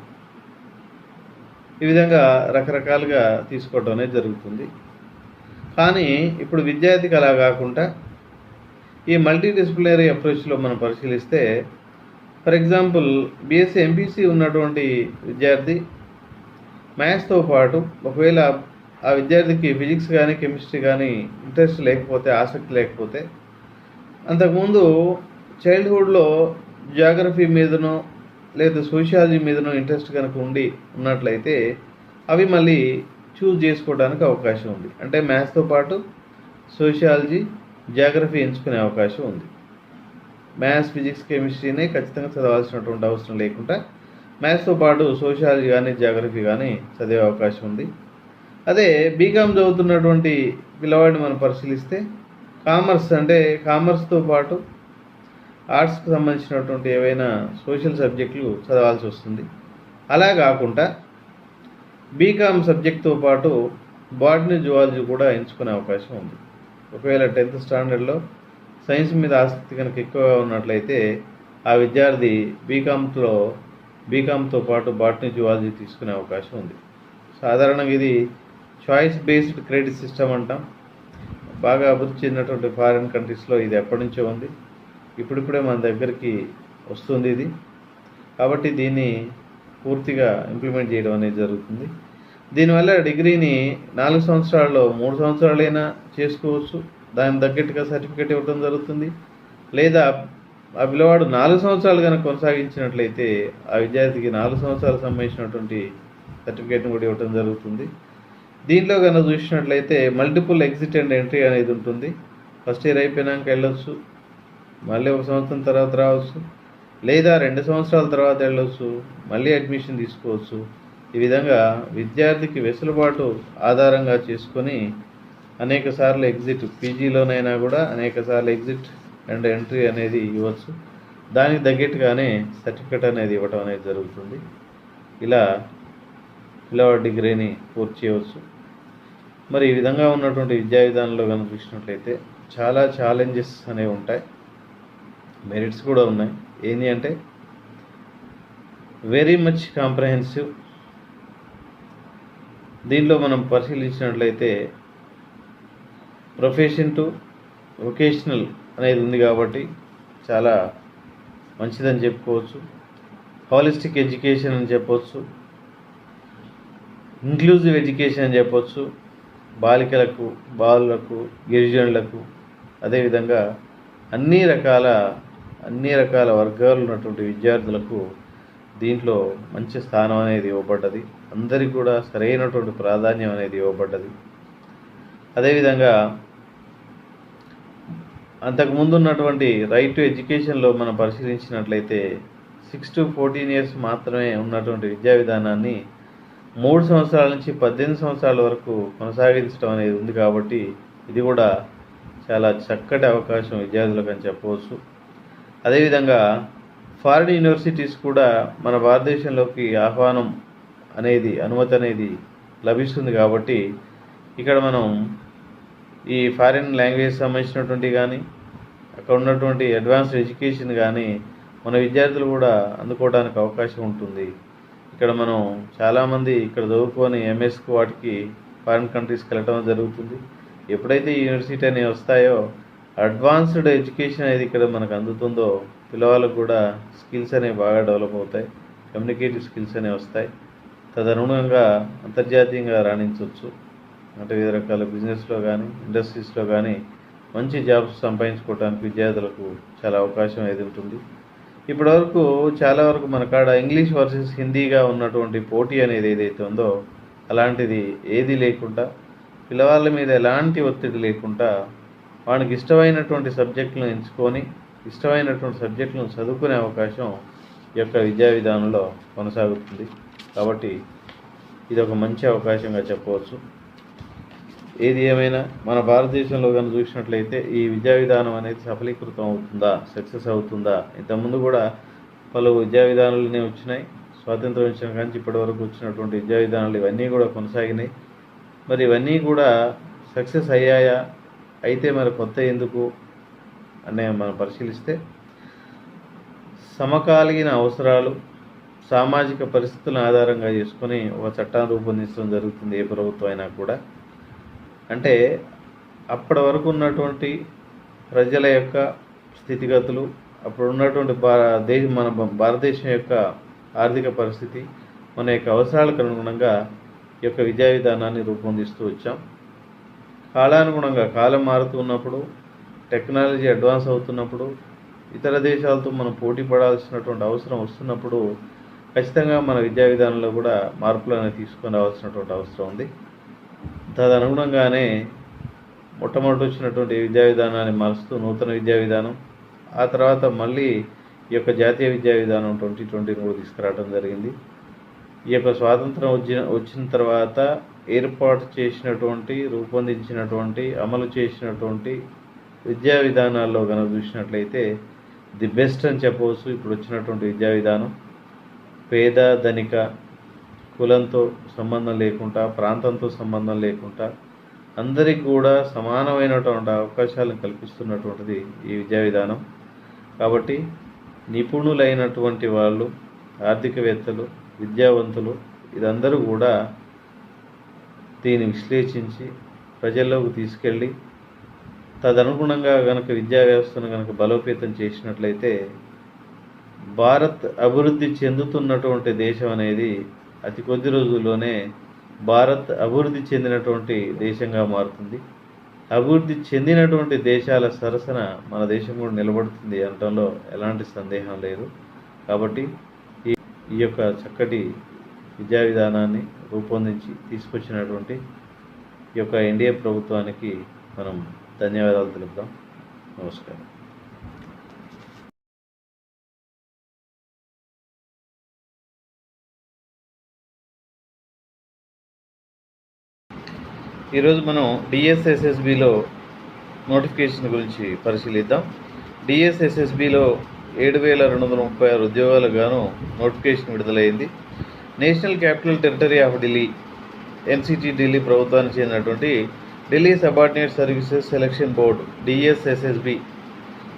Speaker 1: ఈ విధంగా రకరకాలుగా తీసుకోవడం అనేది జరుగుతుంది. కానీ ఇప్పుడు విద్యార్థికి అలా కాకుండా ఈ మల్టీ డిసిప్లినరీ అప్రోచ్లో మనం పరిశీలిస్తే ఫర్ ఎగ్జాంపుల్ బీఎస్సీ ఎంపీసీ ఉన్నటువంటి విద్యార్థి మ్యాథ్స్తో పాటు ఒకవేళ ఆ విద్యార్థికి ఫిజిక్స్ కానీ, కెమిస్ట్రీ కానీ ఇంట్రెస్ట్ లేకపోతే, ఆసక్తి లేకపోతే, అంతకుముందు చైల్డ్హుడ్లో జాగ్రఫీ మీదనో లేదా సోషియాలజీ మీదనో ఇంట్రెస్ట్ కనుక ఉన్నట్లయితే అవి మళ్ళీ చూస్ చేసుకోవడానికి అవకాశం ఉంది. అంటే మ్యాథ్స్తో పాటు సోషియాలజీ, జాగ్రఫీ ఎంచుకునే అవకాశం ఉంది. మ్యాథ్స్, ఫిజిక్స్, కెమిస్ట్రీనే ఖచ్చితంగా చదవాల్సినటువంటి అవసరం లేకుండా మ్యాథ్స్తో పాటు సోషియాలజీ కానీ, జాగ్రఫీ కానీ చదివే అవకాశం ఉంది. అదే బీకామ్ చదువుతున్నటువంటి పిల్లవాడిని మనం పరిశీలిస్తే కామర్స్, అంటే కామర్స్తో పాటు ఆర్ట్స్కి సంబంధించినటువంటి ఏవైనా సోషల్ సబ్జెక్టులు చదవాల్సి వస్తుంది. అలా కాకుండా బీకామ్ సబ్జెక్ట్తో పాటు బాటనీ, జువాలజీ కూడా ఎంచుకునే అవకాశం ఉంది. ఒకవేళ 10th స్టాండర్డ్లో సైన్స్ మీద ఆసక్తి కనుక ఎక్కువగా ఉన్నట్లయితే ఆ విద్యార్థి బీకామ్తో పాటు బాటనీ జువాలజీ తీసుకునే అవకాశం ఉంది. సాధారణంగా ఇది చాయిస్ బేస్డ్ క్రెడిట్ సిస్టమ్ అంటాం. బాగా అభివృద్ధి చెందినటువంటి ఫారిన్ కంట్రీస్లో ఇది ఎప్పటి నుంచో ఉంది, ఇప్పుడిప్పుడే మన దగ్గరికి వస్తుంది ఇది. కాబట్టి దీన్ని పూర్తిగా ఇంప్లిమెంట్ చేయడం అనేది జరుగుతుంది. దీనివల్ల డిగ్రీని 4 సంవత్సరాల్లో 3 సంవత్సరాలైనా చేసుకోవచ్చు, దానికి తగ్గట్టుగా సర్టిఫికేట్ ఇవ్వడం జరుగుతుంది. లేదా ఆ పిల్లవాడు 4 సంవత్సరాలు కనుక కొనసాగించినట్లయితే ఆ విద్యార్థికి 4 సంవత్సరాలకు సంబంధించినటువంటి సర్టిఫికేట్ని కూడా ఇవ్వడం జరుగుతుంది. దీంట్లో కనుక చూసినట్లయితే మల్టిపుల్ ఎగ్జిట్ అండ్ ఎంట్రీ అనేది ఉంటుంది. ఫస్ట్ ఇయర్ అయిపోయినాక వెళ్ళొచ్చు, మళ్ళీ 1 సంవత్సరం తర్వాత రావచ్చు, లేదా 2 సంవత్సరాల తర్వాత వెళ్ళొచ్చు, మళ్ళీ అడ్మిషన్ తీసుకోవచ్చు. ఈ విధంగా విద్యార్థికి వెసులుబాటు ఆధారంగా చేసుకొని అనేక సార్లు ఎగ్జిట్, పీజీలోనైనా కూడా అనేక సార్లు ఎగ్జిట్ అండ్ ఎంట్రీ అనేది ఇవ్వచ్చు. దానికి తగ్గట్టుగానే సర్టిఫికేట్ అనేది ఇవ్వటం అనేది జరుగుతుంది. ఇలా పిల్లవాడి డిగ్రీని పూర్తి చేయవచ్చు. మరి ఈ విధంగా ఉన్నటువంటి విద్యా విధానంలో కనుక చూసినట్లయితే చాలా ఛాలెంజెస్ అనేవి ఉంటాయి, మెరిట్స్ కూడా ఉన్నాయి. ఏంటి అంటే వెరీ మచ్ కాంప్రహెన్సివ్. దీనిలో మనం పరిశీలించినట్లయితే ప్రొఫెషన్ టు వొకేషనల్ అనేది ఉంది కాబట్టి చాలా మంచిదని చెప్పుకోవచ్చు. హాలిస్టిక్ ఎడ్యుకేషన్ అని చెప్పవచ్చు, ఇంక్లూజివ్ ఎడ్యుకేషన్ అని చెప్పవచ్చు. బాలికలకు, బాలులకు, గిరిజనులకు, అదేవిధంగా అన్ని రకాల వర్గాలు ఉన్నటువంటి విద్యార్థులకు దీంట్లో మంచి స్థానం అనేది ఇవ్వబడ్డది. అందరికీ కూడా సరైనటువంటి ప్రాధాన్యం అనేది ఇవ్వబడ్డది. అదేవిధంగా అంతకుముందు ఉన్నటువంటి రైట్ టు ఎడ్యుకేషన్లో మనం పరిశీలించినట్లయితే 6 to 14 years మాత్రమే ఉన్నటువంటి విద్యా విధానాన్ని 3 సంవత్సరాల నుంచి 18 సంవత్సరాల వరకు కొనసాగించడం అనేది ఉంది. కాబట్టి ఇది కూడా చాలా చక్కటి అవకాశం విద్యార్థులకు అని చెప్పవచ్చు. అదేవిధంగా ఫారిన్ యూనివర్సిటీస్ కూడా మన భారతదేశంలోకి ఆహ్వానం అనేది, అనుమతి అనేది లభిస్తుంది. కాబట్టి ఇక్కడ మనం ఈ ఫారిన్ లాంగ్వేజ్ సంబంధించినటువంటి కానీ అక్కడ ఉన్నటువంటి అడ్వాన్స్డ్ ఎడ్యుకేషన్ కానీ మన విద్యార్థులు కూడా అందుకోవడానికి అవకాశం ఉంటుంది. ఇక్కడ మనం చాలామంది ఇక్కడ చదువుకొని ఎంఎస్కి వాటికి ఫారిన్ కంట్రీస్కి వెళ్ళటం జరుగుతుంది. ఎప్పుడైతే ఈ యూనివర్సిటీ అనేవి వస్తాయో అడ్వాన్స్డ్ ఎడ్యుకేషన్ అనేది ఇక్కడ మనకు అందుతుందో పిల్లవాళ్ళకు కూడా స్కిల్స్ అనేవి బాగా డెవలప్ అవుతాయి, కమ్యూనికేటివ్ స్కిల్స్ అనేవి వస్తాయి. తదనుగుణంగా అంతర్జాతీయంగా రాణించవచ్చు. అంటే వివిధ రకాల బిజినెస్లో కానీ ఇండస్ట్రీస్లో కానీ మంచి జాబ్స్ సంపాదించుకోవడానికి విద్యార్థులకు చాలా అవకాశం అనేది ఉంటుంది. ఇప్పటివరకు చాలా వరకు మన కాడ ఇంగ్లీష్ వర్సెస్ హిందీగా ఉన్నటువంటి పోటీ అనేది ఏదైతే ఉందో అలాంటిది ఏది లేకుండా, పిల్లవాళ్ళ మీద ఎలాంటి ఒత్తిడి లేకుండా వానికి ఇష్టమైనటువంటి సబ్జెక్టులను ఎంచుకొని ఇష్టమైనటువంటి సబ్జెక్టులను చదువుకునే అవకాశం ఈ యొక్క విద్యా విధానంలో కొనసాగుతుంది. కాబట్టి ఇది ఒక మంచి అవకాశంగా చెప్పవచ్చు. ఏది ఏమైనా మన భారతదేశంలో కనుక చూసినట్లయితే ఈ విద్యా విధానం అనేది సఫలీకృతం అవుతుందా, సక్సెస్ అవుతుందా? ఇంతకుముందు కూడా పలు విద్యా విధానాలనే వచ్చినాయి. స్వాతంత్రం వచ్చిన కానీ ఇప్పటి వరకు వచ్చినటువంటి విద్యా విధానాలు ఇవన్నీ కూడా కొనసాగినాయి. మరి ఇవన్నీ కూడా సక్సెస్ అయ్యాయా? అయితే మరి కొత్త ఎందుకు అనే మనం పరిశీలిస్తే సమకాలీన అవసరాలు, సామాజిక పరిస్థితులను ఆధారంగా చేసుకొని ఒక చట్టాన్ని రూపొందించడం జరుగుతుంది ఏ ప్రభుత్వం అయినా కూడా. అంటే అప్పటి వరకు ఉన్నటువంటి ప్రజల యొక్క స్థితిగతులు, అప్పుడు ఉన్నటువంటి మన భారతదేశం యొక్క ఆర్థిక పరిస్థితి, మన యొక్క అవసరాలకు అనుగుణంగా ఈ యొక్క విద్యా విధానాన్ని రూపొందిస్తూ వచ్చాం. కాలానుగుణంగా కాలం మారుతూ ఉన్నప్పుడు, టెక్నాలజీ అడ్వాన్స్ అవుతున్నప్పుడు, ఇతర దేశాలతో మనం పోటీ పడాల్సినటువంటి అవసరం వస్తున్నప్పుడు ఖచ్చితంగా మన విద్యా విధానంలో కూడా మార్పులు అనేవి తీసుకొని రావాల్సినటువంటి అవసరం ఉంది. తదనుగుణంగానే మొట్టమొదటి వచ్చినటువంటి విద్యా విధానాన్ని మారుస్తూ నూతన విద్యా విధానం, ఆ తర్వాత మళ్ళీ ఈ యొక్క జాతీయ విద్యా విధానం 2020 కూడా తీసుకురావడం జరిగింది. ఈ యొక్క స్వాతంత్రం వచ్చిన తర్వాత ఏర్పాటు చేసినటువంటి, రూపొందించినటువంటి, అమలు చేసినటువంటి విద్యా విధానాల్లో కనుక చూసినట్లయితే ది బెస్ట్ అని చెప్పవచ్చు. ఇప్పుడు వచ్చినటువంటి విద్యా విధానం పేద ధనిక కులంతో సంబంధం లేకుండా, ప్రాంతంతో సంబంధం లేకుండా అందరికీ కూడా సమానమైనటువంటి అవకాశాలను కల్పిస్తున్నటువంటిది ఈ విద్యా విధానం. కాబట్టి నిపుణులైనటువంటి వాళ్ళు, ఆర్థికవేత్తలు, విద్యావంతులు ఇదందరూ కూడా దీన్ని విశ్లేషించి ప్రజల్లోకి తీసుకెళ్ళి తదనుగుణంగా కనుక విద్యా వ్యవస్థను కనుక బలోపేతం చేసినట్లయితే భారత్ అభివృద్ధి చెందుతున్నటువంటి దేశం అనేది అతి కొద్ది రోజుల్లోనే భారత్ అభివృద్ధి చెందినటువంటి దేశంగా మారుతుంది. అభివృద్ధి చెందినటువంటి దేశాల సరసన మన దేశం కూడా నిలబడుతుంది అనటంలో ఎలాంటి సందేహం లేదు. కాబట్టి ఈ యొక్క చక్కటి విద్యా విధానాన్ని రూపొందించి తీసుకొచ్చినటువంటి ఈ యొక్క ఎన్డీఏ ప్రభుత్వానికి మనం ధన్యవాదాలు తెలుపుదాం. నమస్కారం. ఈరోజు మనం డిఎస్ఎస్ఎస్బిలో నోటిఫికేషన్ గురించి పరిశీలిద్దాం. డిఎస్ఎస్ఎస్బిలో 7,236 ఉద్యోగాలకు గాను నోటిఫికేషన్ విడుదలైంది. National capital territory of Delhi NCT Delhi ప్రభుత్వానికి చెందినటువంటి Delhi subordinate services selection board DSSSB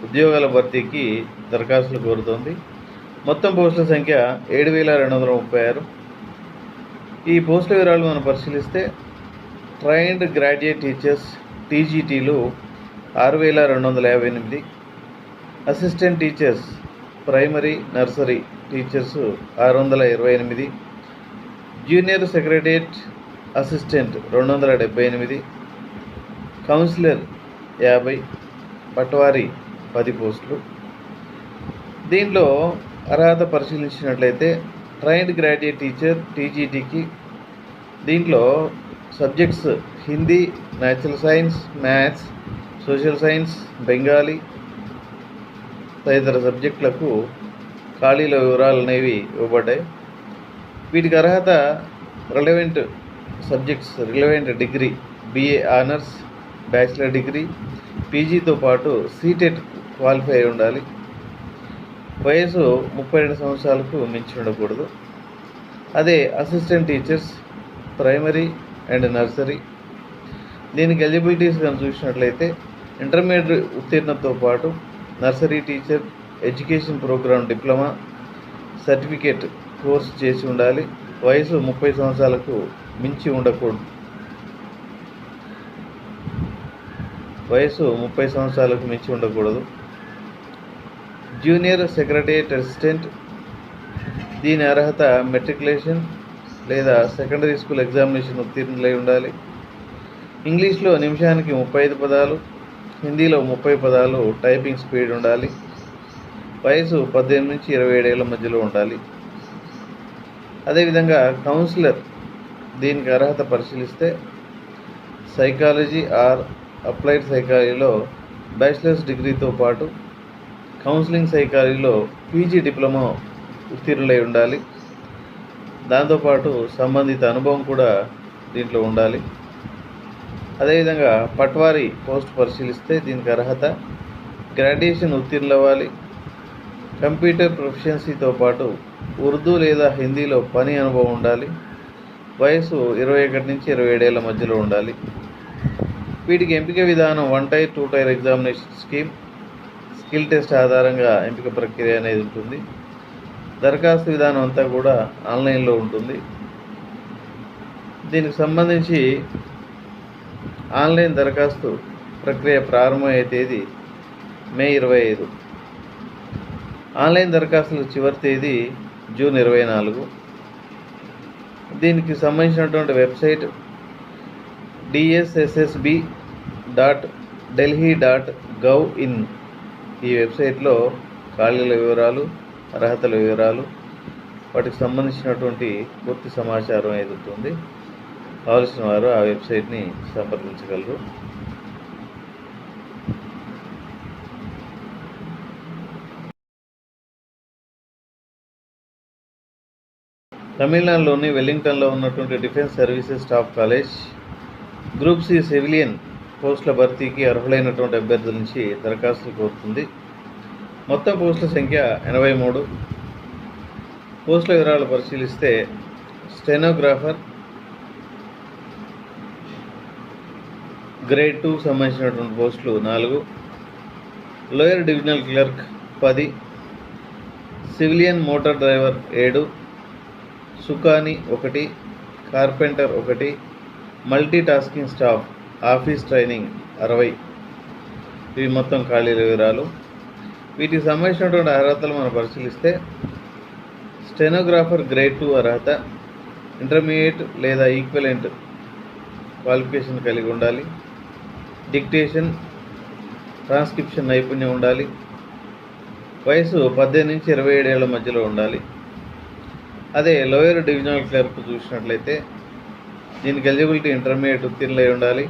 Speaker 1: ఉద్యోగాల భర్తీకి దరఖాస్తులు కోరుతోంది. మొత్తం పోస్టుల సంఖ్య 7,236. ఈ పోస్టుల వివరాలు మనం పరిశీలిస్తే ట్రైన్డ్ గ్రాడ్యుయేట్ టీచర్స్ టీజీటీలు 6,258, assistant teachers primary nursery teachers 628, junior secretariat assistant 278, counsellor 50, patwari 10 పోస్టులు. దీంట్లో అర్హత పరిశీలించినట్లయితే ట్రైన్డ్ గ్రాడ్యుయేట్ టీచర్ టీజీటీకి దీంట్లో subjects Hindi, natural science, maths, social science, Bengali తదితర సబ్జెక్టులకు ఖాళీల వివరాలు అనేవి ఇవ్వబడ్డాయి. వీటికి అర్హత relevant subjects, relevant degree, BA honours, bachelor degree, పీజీతో పాటు సీటెట్ క్వాలిఫై అయి ఉండాలి. వయసు 32 సంవత్సరాలకు మించి ఉండకూడదు. అదే assistant teachers primary and nursery, దీనికి ఎలిజిబిలిటీస్ కానీ చూసినట్లయితే ఇంటర్మీడియట్ ఉత్తీర్ణతో పాటు nursery teacher education programme diploma certificate course చేసి ఉండాలి. వయసు 30 సంవత్సరాలకు మించి ఉండకూడదు. జూనియర్ సెక్రటరియట్ అసిస్టెంట్, దీని అర్హత మెట్రికులేషన్ లేదా సెకండరీ స్కూల్ ఎగ్జామినేషన్ ఉత్తీర్ణులై ఉండాలి. ఇంగ్లీష్లో నిమిషానికి 35 పదాలు, హిందీలో 30 పదాలు టైపింగ్ స్పీడ్ ఉండాలి. వయసు 18 నుంచి 27 ఏళ్ల మధ్యలో ఉండాలి. అదేవిధంగా కౌన్సిలర్, దీనికి అర్హత పరిశీలిస్తే సైకాలజీ ఆర్ అప్లైడ్ సైకాలజీలో బ్యాచిలర్స్ డిగ్రీతో పాటు కౌన్సిలింగ్ సైకాలజీలో పీజీ డిప్లొమా ఉత్తీర్ణులై ఉండాలి. దాంతోపాటు సంబంధిత అనుభవం కూడా దీంట్లో ఉండాలి. అదేవిధంగా పట్వారీ పోస్ట్ పరిశీలిస్తే దీనికి అర్హత గ్రాడ్యుయేషన్ ఉత్తీర్ణులవ్వాలి. కంప్యూటర్ ప్రొఫిషియన్సీతో పాటు ఉర్దూ లేదా హిందీలో పని అనుభవం ఉండాలి. వయసు 21 నుంచి 27 ఏళ్ల మధ్యలో ఉండాలి. వీటికి ఎంపిక విధానం 1 tier 2 tier examination scheme, skill test ఆధారంగా ఎంపిక ప్రక్రియ అనేది ఉంటుంది. దరఖాస్తు విధానం అంతా కూడా ఆన్లైన్లో ఉంటుంది. దీనికి సంబంధించి ఆన్లైన్ దరఖాస్తు ప్రక్రియ ప్రారంభమయ్యే తేదీ మే 25. ఆన్లైన్ దరఖాస్తుల చివరి తేదీ జూన్ 24. దీనికి సంబంధించినటువంటి వెబ్సైట్ dssb.delhi.gov.in. ఈ వెబ్సైట్లో ఖాళీల వివరాలు, అర్హతల వివరాలు, వాటికి సంబంధించినటువంటి పూర్తి సమాచారం ఎదుగుతుంది. కావలసిన వారు ఆ వెబ్సైట్ని సంప్రదించగలరు. తమిళనాడులోని వెల్లింగ్టన్లో ఉన్నటువంటి defence services staff college group C civilian పోస్టుల భర్తీకి అర్హులైనటువంటి అభ్యర్థుల నుంచి దరఖాస్తులు కోరుతుంది. మొత్తం పోస్టుల సంఖ్య 83. పోస్టుల వివరాలు పరిశీలిస్తే స్టెనోగ్రాఫర్, గ్రేడ్ 2 సంబంధించినటువంటి పోస్టులు 4, lower divisional clerk 10, civilian motor driver 7, సుకాని 1, carpenter 1, multi tasking staff office training 60. ఇవి మొత్తం ఖాళీల వివరాలు. వీటికి సంబంధించినటువంటి అర్హతలు మనం పరిశీలిస్తే స్టెనోగ్రాఫర్ గ్రేడ్ 2 అర్హత, ఇంటర్మీడియట్ లేదా ఈక్వలెంట్ క్వాలిఫికేషన్ కలిగి ఉండాలి. డిక్టేషన్, ట్రాన్స్క్రిప్షన్ నైపుణ్యం ఉండాలి. వయసు 18 నుంచి 27 ఏళ్ల మధ్యలో ఉండాలి. అదే లోయర్ డివిజనల్ క్లర్క్ చూసినట్లయితే దీనికి ఎలిజిబిలిటీ ఇంటర్మీడియట్ ఉత్తీర్ణులై ఉండాలి.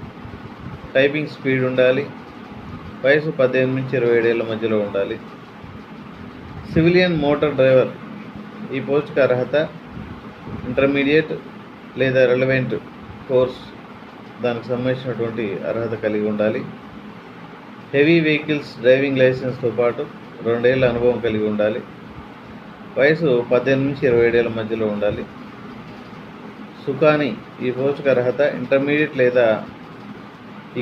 Speaker 1: టైపింగ్ స్పీడ్ ఉండాలి. వయసు 18 నుంచి 27 ఏళ్ల మధ్యలో ఉండాలి. సివిలియన్ మోటార్ డ్రైవర్ ఈ పోస్ట్కి అర్హత ఇంటర్మీడియట్ లేదా రెలవెంట్ కోర్స్ దానికి సంబంధించినటువంటి అర్హత కలిగి ఉండాలి. హెవీ వెహికల్స్ డ్రైవింగ్ లైసెన్స్తో పాటు 2 ఏళ్ల అనుభవం కలిగి ఉండాలి. వయసు 18 నుంచి 27 ఏళ్ల మధ్యలో ఉండాలి. సుకాని ఈ పోస్ట్కి అర్హత ఇంటర్మీడియట్ లేదా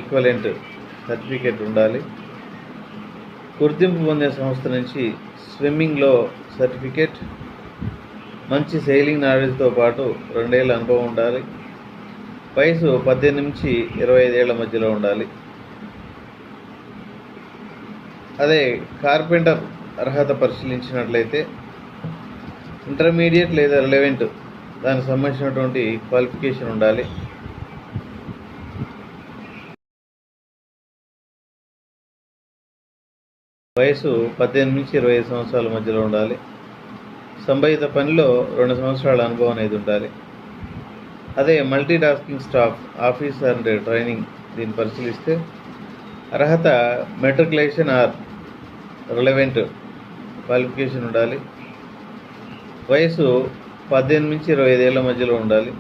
Speaker 1: ఈక్వలెంట్ సర్టిఫికేట్ ఉండాలి. గుర్తింపు పొందే సంస్థ నుంచి స్విమ్మింగ్లో సర్టిఫికేట్, మంచి సెయిలింగ్ నాలెడ్జ్తో పాటు 2 ఏళ్ల అనుభవం ఉండాలి. వయసు 18 నుంచి 25 ఏళ్ల మధ్యలో ఉండాలి. అదే కార్పెంటర్ అర్హత పరిశీలించినట్లయితే ఇంటర్మీడియట్ లేదా రిలవెంట్ దానికి సంబంధించినటువంటి క్వాలిఫికేషన్ ఉండాలి. వయసు 18 నుంచి 25 సంవత్సరాల మధ్యలో ఉండాలి. సంబంధిత పనిలో 2 సంవత్సరాల అనుభవం అనేది ఉండాలి. అదే multi tasking staff office and training దీన్ని పరిశీలిస్తే అర్హత మెట్రికులేషన్ ఆర్ రిలవెంట్ క్వాలిఫికేషన్ ఉండాలి. వయసు 18 నుంచి 25 ఏళ్ల మధ్యలో ఉండాలి.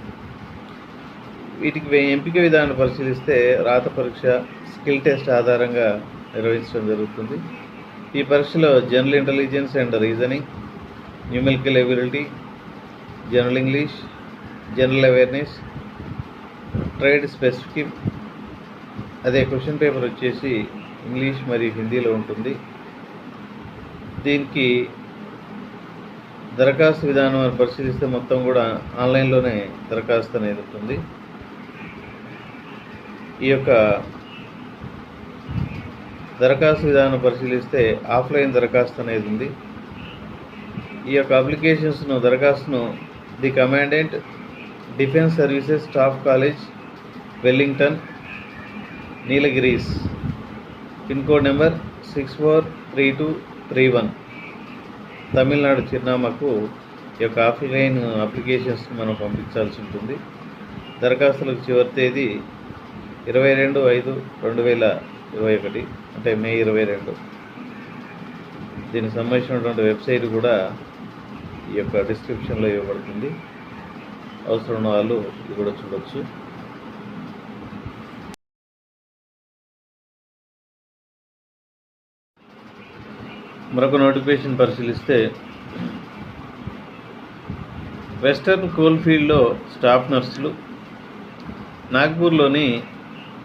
Speaker 1: వీటికి ఎంపిక విధానాన్ని పరిశీలిస్తే రాత పరీక్ష, స్కిల్ టెస్ట్ ఆధారంగా నిర్వహించడం జరుగుతుంది. ఈ పరీక్షలో general intelligence and reasoning, numerical ability, general English, general awareness, trade specific. అదే క్వశ్చన్ పేపర్ వచ్చేసి ఇంగ్లీష్ మరియు హిందీలో ఉంటుంది. దీనికి దరఖాస్తు విధానం అని పరిశీలిస్తే మొత్తం కూడా ఆన్లైన్లోనే దరఖాస్తు అనేది ఉంటుంది. ఈ యొక్క దరఖాస్తు విధానం పరిశీలిస్తే ఆఫ్లైన్ దరఖాస్తు అనేది ఉంది. ఈ యొక్క అప్లికేషన్స్ను దరఖాస్తును the commandant defence services staff college, Wellington, Nilgiris, pin code number 643231 Tamil Nadu చిరునామాకు ఈ యొక్క ఆఫ్లైన్ అప్లికేషన్స్ మనం పంపించాల్సి ఉంటుంది. దరఖాస్తులకు చివరి తేదీ 22/5/2021 అంటే మే 22. దీనికి సంబంధించినటువంటి వెబ్సైట్ కూడా ఈ యొక్క డిస్క్రిప్షన్లో ఇవ్వబడుతుంది. అవసరం ఉన్న వాళ్ళు ఇది కూడా చూడవచ్చు. మరొక నోటిఫికేషన్ పరిశీలిస్తే వెస్టర్న్ కోల్ఫీల్డ్లో స్టాఫ్ నర్సులు, నాగ్పూర్లోని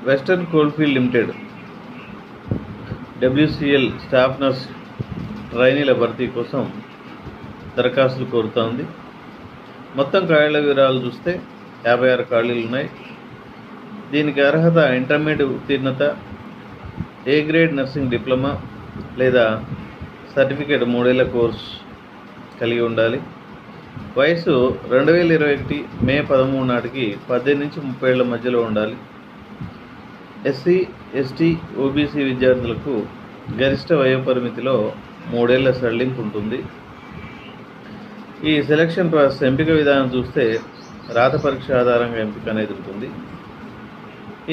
Speaker 1: Western Coalfield Limited WCL staff nurse ట్రైనీల భర్తీ కోసం దరఖాస్తులు కోరుతోంది. మొత్తం ఖాళీల వివరాలు చూస్తే 56 ఖాళీలు ఉన్నాయి. దీనికి అర్హత ఇంటర్మీడియట్ ఉత్తీర్ణత, ఏ గ్రేడ్ నర్సింగ్ డిప్లొమా లేదా సర్టిఫికేట్ 3 ఏళ్ల కోర్స్ కలిగి ఉండాలి. వయసు 2021 మే 13 నాటికి 18 నుంచి 30 ఏళ్ల మధ్యలో ఉండాలి. SC, ST, OBC విద్యార్థులకు గరిష్ట వయోపరిమితిలో 3 ఏళ్ల సడలింపు ఉంటుంది. ఈ సెలక్షన్ ప్రాసెస్ ఎంపిక విధానం చూస్తే రాత పరీక్ష ఆధారంగా ఎంపిక అనేది ఉంటుంది.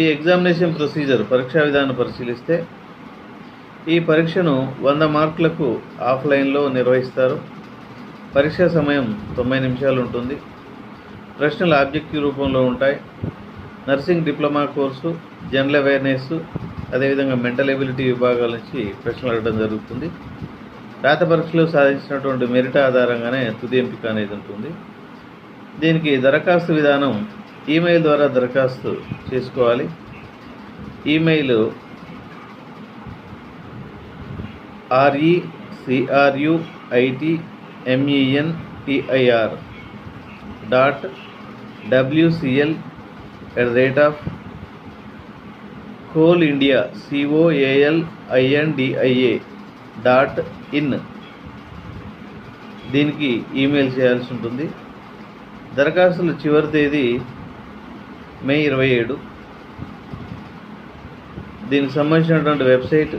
Speaker 1: ఈ ఎగ్జామినేషన్ ప్రొసీజర్ పరీక్షా విధానం పరిశీలిస్తే ఈ పరీక్షను 100 మార్కులకు ఆఫ్లైన్లో నిర్వహిస్తారు. పరీక్షా సమయం 90 నిమిషాలు ఉంటుంది. ప్రశ్నలు ఆబ్జెక్టివ్ రూపంలో ఉంటాయి. Nursing diploma course, general awareness, అదేవిధంగా మెంటల్ ఎబిలిటీ విభాగాల నుంచి ప్రశ్నలు అడగడం జరుగుతుంది. రాత పరీక్షలో సాధించినటువంటి మెరిట్ ఆధారంగానే తుది ఎంపిక అనేది ఉంటుంది. దీనికి దరఖాస్తు విధానం ఈమెయిల్ ద్వారా దరఖాస్తు చేసుకోవాలి. ఈమెయిల్ recruit.wcl@coalindia.in దీనికి ఈమెయిల్ చేయాల్సి ఉంటుంది. దరఖాస్తుల చివరి తేదీ మే 27. దీనికి సంబంధించినటువంటి వెబ్సైట్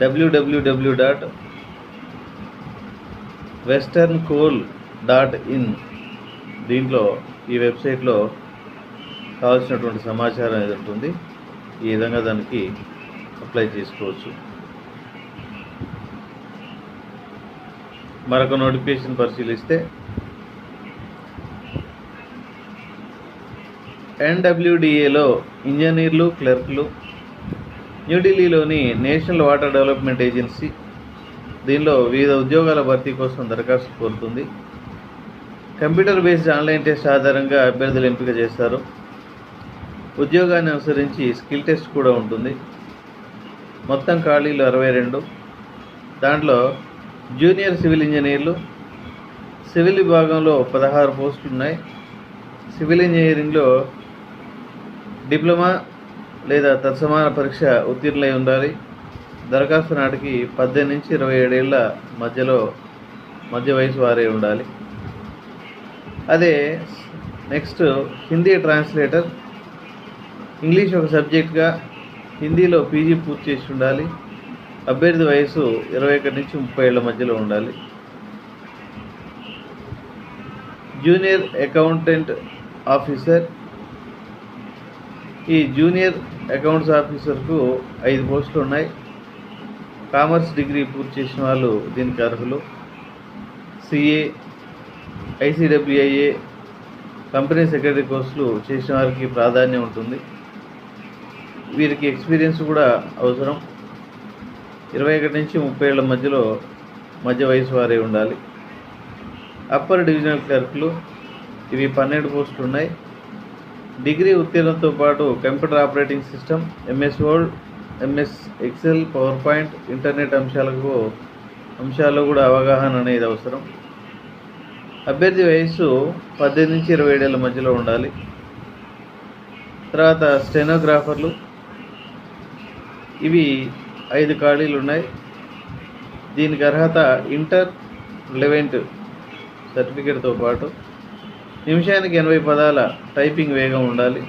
Speaker 1: www.westerncoal.in. దీంట్లో ఈ వెబ్సైట్లో కావాల్సినటువంటి సమాచారం ఏది ఉంటుంది, ఈ విధంగా దానికి అప్లై చేసుకోవచ్చు. మరొక నోటిఫికేషన్ పరిశీలిస్తే NWDAలో ఇంజనీర్లు, క్లర్క్లు, న్యూఢిల్లీలోని నేషనల్ వాటర్ డెవలప్మెంట్ ఏజెన్సీ దీనిలో వివిధ ఉద్యోగాల భర్తీ కోసం దరఖాస్తు కోరుతుంది. కంప్యూటర్ బేస్డ్ ఆన్లైన్ టెస్ట్ ఆధారంగా అభ్యర్థులు ఎంపిక చేస్తారు. ఉద్యోగాన్ని అనుసరించి స్కిల్ టెస్ట్ కూడా ఉంటుంది. మొత్తం ఖాళీలు 62. దాంట్లో జూనియర్ సివిల్ ఇంజనీర్లు, సివిల్ విభాగంలో 16 పోస్టులు ఉన్నాయి. సివిల్ ఇంజనీరింగ్లో డిప్లొమా లేదా తత్సమాన పరీక్ష ఉత్తీర్ణులై ఉండాలి. దరఖాస్తు నాటికి 18 నుంచి 27 ఏళ్ల మధ్య వయసు వారే ఉండాలి. అదే నెక్స్ట్ హిందీ ట్రాన్స్లేటర్, ఇంగ్లీష్ ఒక సబ్జెక్ట్గా హిందీలో పీజీ పూర్తి చేసి ఉండాలి. అభ్యర్థి వయసు 21 నుంచి 30 ఏళ్ల మధ్యలో ఉండాలి. జూనియర్ అకౌంటెంట్ ఆఫీసర్, ఈ జూనియర్ అకౌంట్స్ ఆఫీసర్కు 5 పోస్టులు ఉన్నాయి. కామర్స్ డిగ్రీ పూర్తి చేసిన వాళ్ళు దీనికి అర్హులు. CA, ICWIA, కంపెనీ సెక్రటరీ కోర్సులు చేసిన వారికి ప్రాధాన్యం ఉంటుంది. వీరికి ఎక్స్పీరియన్స్ కూడా అవసరం. 21 నుంచి 30 ఏళ్ల మధ్య వయసు వారే ఉండాలి. అప్పర్ డివిజనల్ క్లర్క్లు, ఇవి 12 పోస్టులు ఉన్నాయి. డిగ్రీ ఉత్తీర్ణంతో పాటు computer operating system, MS Word, MS Excel, power point, internet అంశాల్లో కూడా అవగాహన అనేది అవసరం. అభ్యర్థి వయస్సు 18 నుంచి 27 ఏళ్ల మధ్యలో ఉండాలి. తర్వాత స్టెనోగ్రాఫర్లు, ఇవి 5 ఖాళీలు ఉన్నాయి. దీనికి అర్హత ఇంటర్ రిలవెంట్ సర్టిఫికేట్తో పాటు నిమిషానికి 80 పదాల టైపింగ్ వేగం ఉండాలి.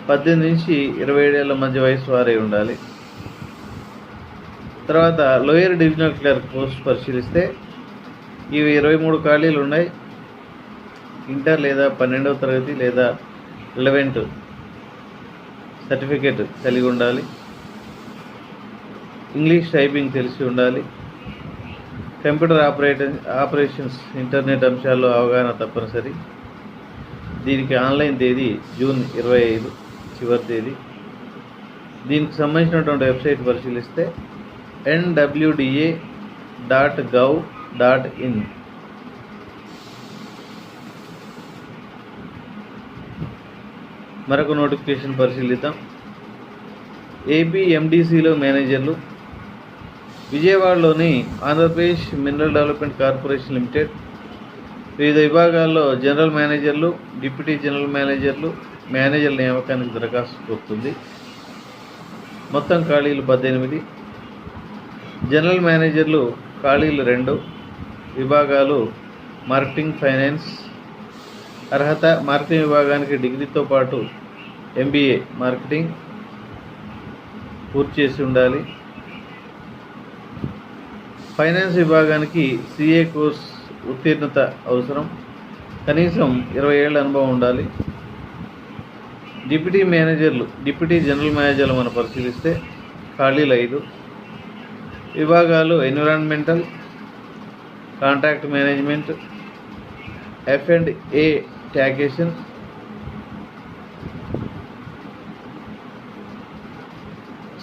Speaker 1: 18 నుంచి 27 ఏళ్ల మధ్య వయసు వారే ఉండాలి. తర్వాత లోయర్ డివిజనల్ క్లర్క్ పోస్ట్ పరిశీలిస్తే ఇవి 23 ఖాళీలు ఉన్నాయి. ఇంటర్ లేదా 12వ తరగతి లేదా రిలవెంట్ సర్టిఫికేట్ కలిగి ఉండాలి. ఇంగ్లీష్ టైపింగ్ తెలిసి ఉండాలి. కంప్యూటర్ ఆపరేషన్స్, ఇంటర్నెట్ అంశాల్లో అవగాహన తప్పనిసరి. దీనికి ఆన్లైన్ తేదీ జూన్ 25 చివరి తేదీ. దీనికి సంబంధించినటువంటి వెబ్సైట్ పరిశీలిస్తే nwda.gov.in. మరొక నోటిఫికేషన్ పరిశీలిద్దాం. APMDCలో మేనేజర్లు, విజయవాడలోని Andhra Pradesh mineral development corporation limited వివిధ విభాగాల్లో జనరల్ మేనేజర్లు, డిప్యూటీ జనరల్ మేనేజర్ల నియామకానికి దరఖాస్తు కోరుతుంది. మొత్తం ఖాళీలు 18. జనరల్ మేనేజర్లు ఖాళీలు 2. విభాగాలు మార్కెటింగ్, ఫైనాన్స్. అర్హత మార్కెటింగ్ విభాగానికి డిగ్రీతో పాటు MBA మార్కెటింగ్ పూర్తి చేసి ఉండాలి. ఫైనాన్స్ విభాగానికి CA కోర్స్ ఉత్తీర్ణత అవసరం. కనీసం 20 ఏళ్ల అనుభవం ఉండాలి. డిప్యూటీ జనరల్ మేనేజర్లు మనం పరిశీలిస్తే ఖాళీలు 5. విభాగాలు environmental, contract management, F&A taxation,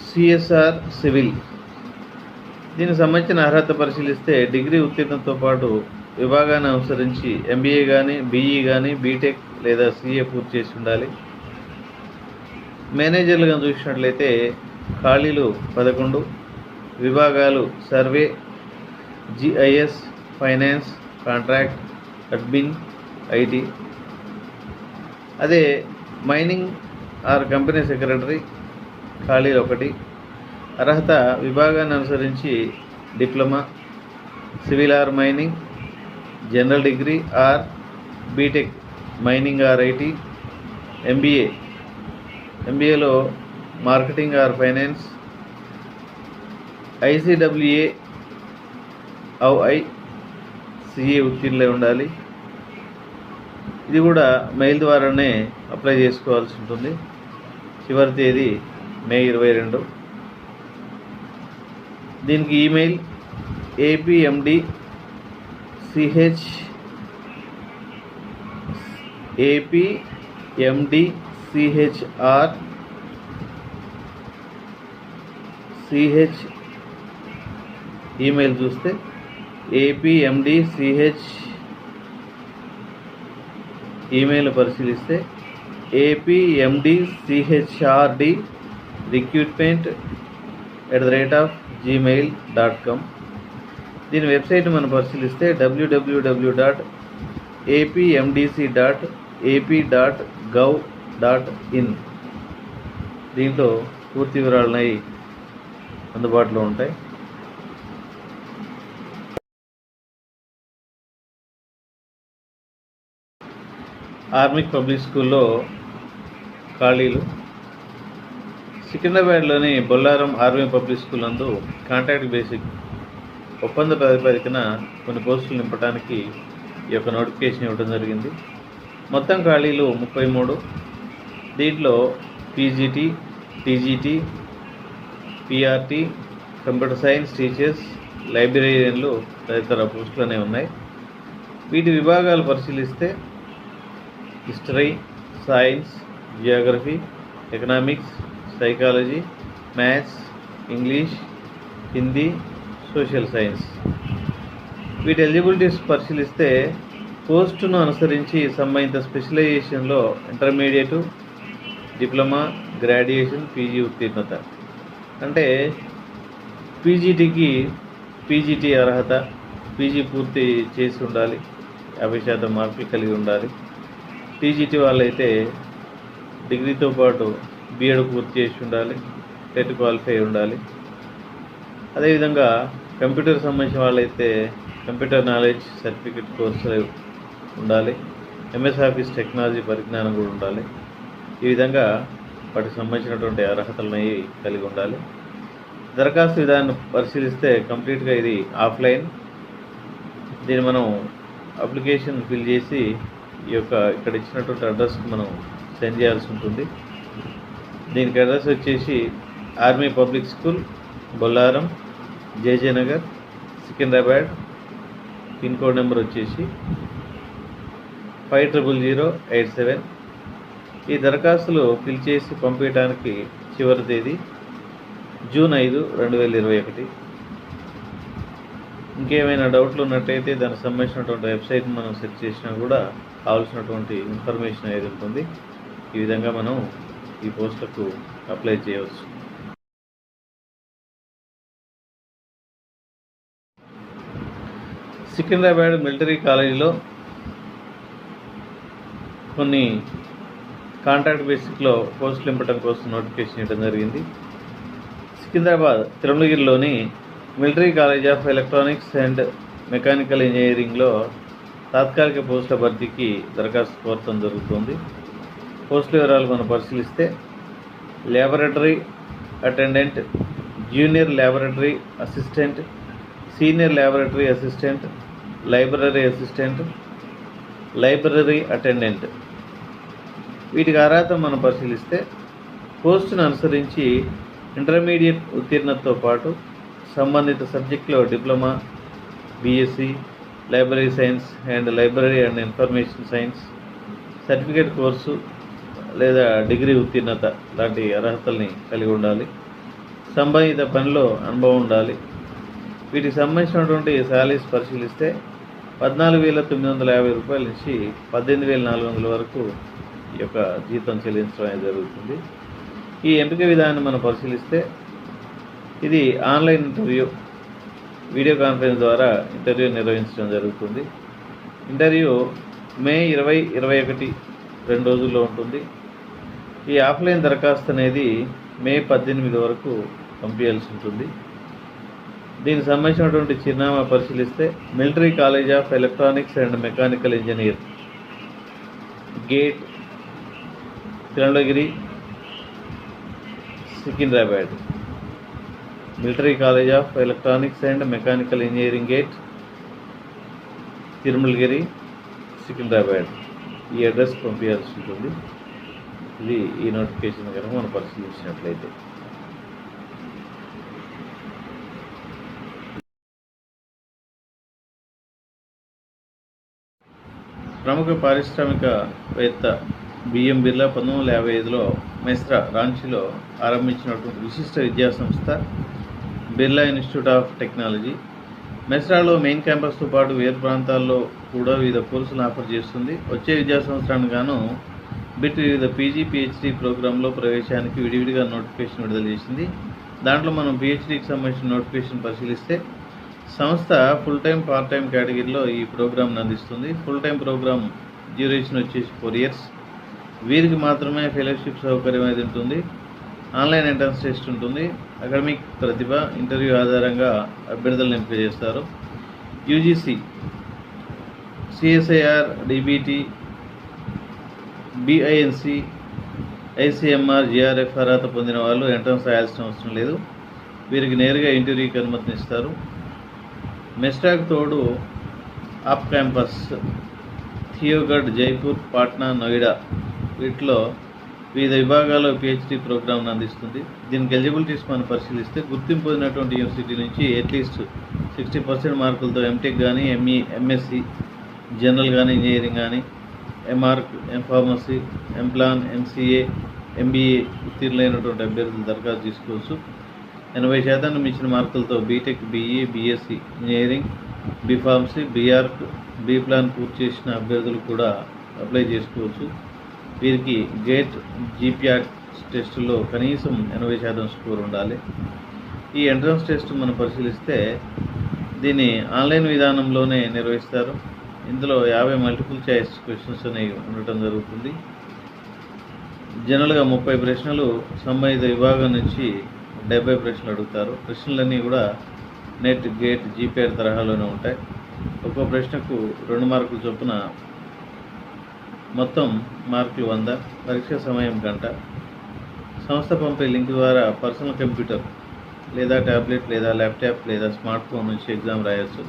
Speaker 1: CSR civil. దీనికి సంబంధించిన అర్హత పరిశీలిస్తే డిగ్రీ ఉత్తీర్ణంతో పాటు విభాగాన్ని అనుసరించి MBA కానీ, BE కానీ, బీటెక్ లేదా CA పూర్తి చేసి ఉండాలి. మేనేజర్లుగా చూసినట్లయితే ఖాళీలు 11, విభాగాలు survey, GIS, finance, contract, admin, IT. అదే మైనింగ్ ఆర్ కంపెనీ సెక్రటరీ ఖాళీలు 1. అర్హత విభాగాన్ని అనుసరించి diploma, civil or mining, general degree or BTech mining or IT, MBAలో marketing or finance, ICWA CA ఉత్తీర్ణులై ఉండాలి. ఇది కూడా మెయిల్ ద్వారానే అప్లై చేసుకోవాల్సి ఉంటుంది. చివరి తేదీ మే 22. దీనికి ఈమెయిల్ APMDCHR ఈమెయిల్ చూస్తే APMDCH ఈమెయిల్ పరిశీలిస్తే APMDCHRD recruitment@gmail.com. దీని వెబ్సైట్ మనం పరిశీలిస్తే www.apmdc.ap.gov.in. దీంట్లో పూర్తి వివరాలు అందుబాటులో ఉంటాయి. ఆర్మీ పబ్లిక్ స్కూల్లో ఖాళీలు. సికింద్రాబాద్లోని బొల్లారం ఆర్మీ పబ్లిక్ స్కూల్ నందు కాంట్రాక్ట్ బేసిక్ ఒప్పంద ప్రాతిపదికన కొన్ని పోస్టులు నింపడానికి ఈ యొక్క నోటిఫికేషన్ ఇవ్వడం జరిగింది. మొత్తం ఖాళీలు 33. దీంట్లో PGT, TGT, PRT, computer science teachers, లైబ్రరీయన్లు తదితర పోస్టులు అనేవి ఉన్నాయి. వీటి విభాగాలు పరిశీలిస్తే history, science, geography, economics, psychology, maths, English, Hindi, social science. వీటి ఎలిజిబిలిటీస్ పరిశీలిస్తే పోస్టును అనుసరించి సంబంధిత స్పెషలైజేషన్లో ఇంటర్మీడియట్, డిప్లొమా, గ్రాడ్యుయేషన్, PG ఉత్తీర్ణత. అంటే PGTకి PGT అర్హత, PG పూర్తి చేసి ఉండాలి, 50% మార్కులు కలిగి ఉండాలి. TGT వాళ్ళైతే డిగ్రీతో పాటు B.Ed పూర్తి చేసి ఉండాలి, టెట్ క్వాలిఫై ఉండాలి. అదేవిధంగా కంప్యూటర్ సంబంధించిన వాళ్ళైతే కంప్యూటర్ నాలెడ్జ్ సర్టిఫికెట్ కోర్సులు ఉండాలి, MS ఆఫీస్ టెక్నాలజీ పరిజ్ఞానం కూడా ఉండాలి. ఈ విధంగా వాటికి సంబంధించినటువంటి అర్హతలను కలిగి ఉండాలి. దరఖాస్తు విధానం పరిశీలిస్తే కంప్లీట్గా ఇది ఆఫ్లైన్. దీన్ని మనం అప్లికేషన్ ఫిల్ చేసి ఇక్కడ ఇచ్చినటువంటి అడ్రస్కి మనం సెండ్ చేయాల్సి ఉంటుంది. దీనికి అడ్రస్ వచ్చేసి army public school, Bollaram, JJ Nagar, Secunderabad. Pin code number వచ్చేసి 500087. ఈ దరఖాస్తులు ఫిల్ చేసి పంపించడానికి చివరి తేదీ జూన్ 5, 2021. ఇంకేమైనా డౌట్లు ఉన్నట్టయితే దానికి సంబంధించినటువంటి వెబ్సైట్ మనం సెర్చ్ చేసినా కూడా కావాల్సినటువంటి ఇన్ఫర్మేషన్ అనేది ఉంటుంది. ఈ విధంగా మనం ఈ పోస్టులకు అప్లై చేయవచ్చు. సికింద్రాబాద్ మిలిటరీ కాలేజీలో కొన్ని కాంట్రాక్ట్ బేసిక్లో పోస్టులు నింపడం కోసం నోటిఫికేషన్ ఇవ్వడం జరిగింది. సికింద్రాబాద్ తిరుమలగిరిలోని military college of electronics and mechanical ఇంజనీరింగ్లో తాత్కాలిక పోస్టుల భర్తీకి దరఖాస్తు కోరటం జరుగుతుంది. పోస్టుల వివరాలు మనం పరిశీలిస్తే laboratory attendant, junior laboratory assistant, senior laboratory assistant, library assistant, library attendant. వీటికి అర్హత మనం పరిశీలిస్తే పోస్టును అనుసరించి ఇంటర్మీడియట్ ఉత్తీర్ణతతో పాటు సంబంధిత సబ్జెక్టులో diploma, BSc, library science and library and information science certificate course లేదా డిగ్రీ ఉత్తీర్ణత లాంటి అర్హతల్ని కలిగి ఉండాలి. సంబంధిత పనిలో అనుభవం ఉండాలి. వీటికి సంబంధించినటువంటి శాలరీస్ పరిశీలిస్తే 14,950 రూపాయల నుంచి 18,400 వరకు ఈ యొక్క జీతం చెల్లించడం అనేది జరుగుతుంది. ఈ ఎంపిక విధానాన్ని మనం పరిశీలిస్తే ఇది ఆన్లైన్ ఇంటర్వ్యూ, వీడియో కాన్ఫరెన్స్ ద్వారా ఇంటర్వ్యూ నిర్వహించడం జరుగుతుంది. ఇంటర్వ్యూ మే 20, 21 2 రోజుల్లో ఉంటుంది. ఈ ఆఫ్లైన్ దరఖాస్తు అనేది మే 18 వరకు పంపించాల్సి ఉంటుంది. దీనికి సంబంధించినటువంటి చిరునామా పరిశీలిస్తే military college of electronics and mechanical engineer, gate, Tirumalagiri, Secunderabad. Military college of electronics and mechanical engineering gate, Tirumalagiri, Secunderabad. ఈ అడ్రస్ పంపించాల్సి ఉంటుంది. ఇది ఈ నోటిఫికేషన్ కనుక మనం పరిశీలించినట్లయితే. ప్రముఖ పారిశ్రామికవేత్త బిఎం బిర్లా 1955లో మెస్రా, రాంచీలో ఆరంభించినటువంటి విశిష్ట విద్యాసంస్థ బిర్లా ఇన్స్టిట్యూట్ ఆఫ్ టెక్నాలజీ. మెస్రాలో మెయిన్ క్యాంపస్తో పాటు వేరు ప్రాంతాల్లో కూడా వివిధ కోర్సులను ఆఫర్ చేస్తుంది. వచ్చే విద్యా సంవత్సరానికి గాను బిట్ వివిధ పీజీ, పిహెచ్డీ ప్రోగ్రాంలో ప్రవేశానికి విడివిడిగా నోటిఫికేషన్ విడుదల చేసింది. దాంట్లో మనం పిహెచ్డీకి సంబంధించిన నోటిఫికేషన్ పరిశీలిస్తే సంస్థ ఫుల్ టైం, పార్ట్ టైం కేటగిరీలో ఈ ప్రోగ్రామ్ని అందిస్తుంది. ఫుల్ టైం ప్రోగ్రామ్ డ్యూరేషన్ వచ్చేసి 4 years. వీరికి మాత్రమే ఫెలోషిప్ సౌకర్యం అనేది ఉంటుంది. ఆన్లైన్ ఎంట్రన్స్ టెస్ట్ ఉంటుంది. అకాడమిక్ ప్రతిభ, ఇంటర్వ్యూ ఆధారంగా అభ్యర్థులను ఎంపిక చేస్తారు. UGC, CSIR, DBT, BINC, ICMR, GRF అర్హత పొందిన వాళ్ళు ఎంట్రన్స్ రాయాల్సిన అవసరం లేదు. వీరికి నేరుగా ఇంటర్వ్యూకి అనుమతినిస్తారు. మెస్రాకు తోడు ఆప్ క్యాంపస్ థియోగఢ్, జైపూర్, పాట్నా, నోయిడా వీటిలో వివిధ విభాగాల్లో పిహెచ్డీ ప్రోగ్రామ్ను అందిస్తుంది. దీనికి ఎలిజిబిలిటీస్ మనం పరిశీలిస్తే గుర్తింపు పొందినటువంటి యూనివర్సిటీ నుంచి అట్లీస్ట్ 60% మార్కులతో ఎంటెక్ కానీ, ఎంఈ, ఎంఎస్సి, జనరల్ కానీ, ఇంజనీరింగ్ కానీ, MArch, MPharmacy, MPlan, MCA, MBA ఉత్తీర్ణులైనటువంటి అభ్యర్థులు దరఖాస్తు తీసుకోవచ్చు. 80% మించిన మార్కులతో BTech, BE, BSc, engineering, BPharmacy, BArch, BPlan పూర్తి చేసిన అభ్యర్థులు కూడా అప్లై చేసుకోవచ్చు. వీరికి గేట్, జీపీఆర్ టెస్టులో కనీసం 80% స్కోర్ ఉండాలి. ఈ ఎంట్రన్స్ టెస్ట్ మనం పరిశీలిస్తే దీన్ని ఆన్లైన్ విధానంలోనే నిర్వహిస్తారు. ఇందులో 50 మల్టిపుల్ చాయిస్ క్వశ్చన్స్ అనేవి ఉండటం జరుగుతుంది. జనరల్గా 30 ప్రశ్నలు సంబంధిత విభాగం నుంచి 70 ప్రశ్నలు అడుగుతారు. ప్రశ్నలన్నీ కూడా నెట్, గేట్, జీపీఆర్ తరహాలోనే ఉంటాయి. ఒక్కో ప్రశ్నకు 2 మార్కుల చొప్పున మొత్తం మార్కులు 100. పరీక్ష సమయం గంట. సంస్థ పంపే లింక్ ద్వారా పర్సనల్ కంప్యూటర్ లేదా ట్యాబ్లెట్ లేదా ల్యాప్టాప్ లేదా స్మార్ట్ ఫోన్ నుంచి ఎగ్జామ్ రాయొచ్చు.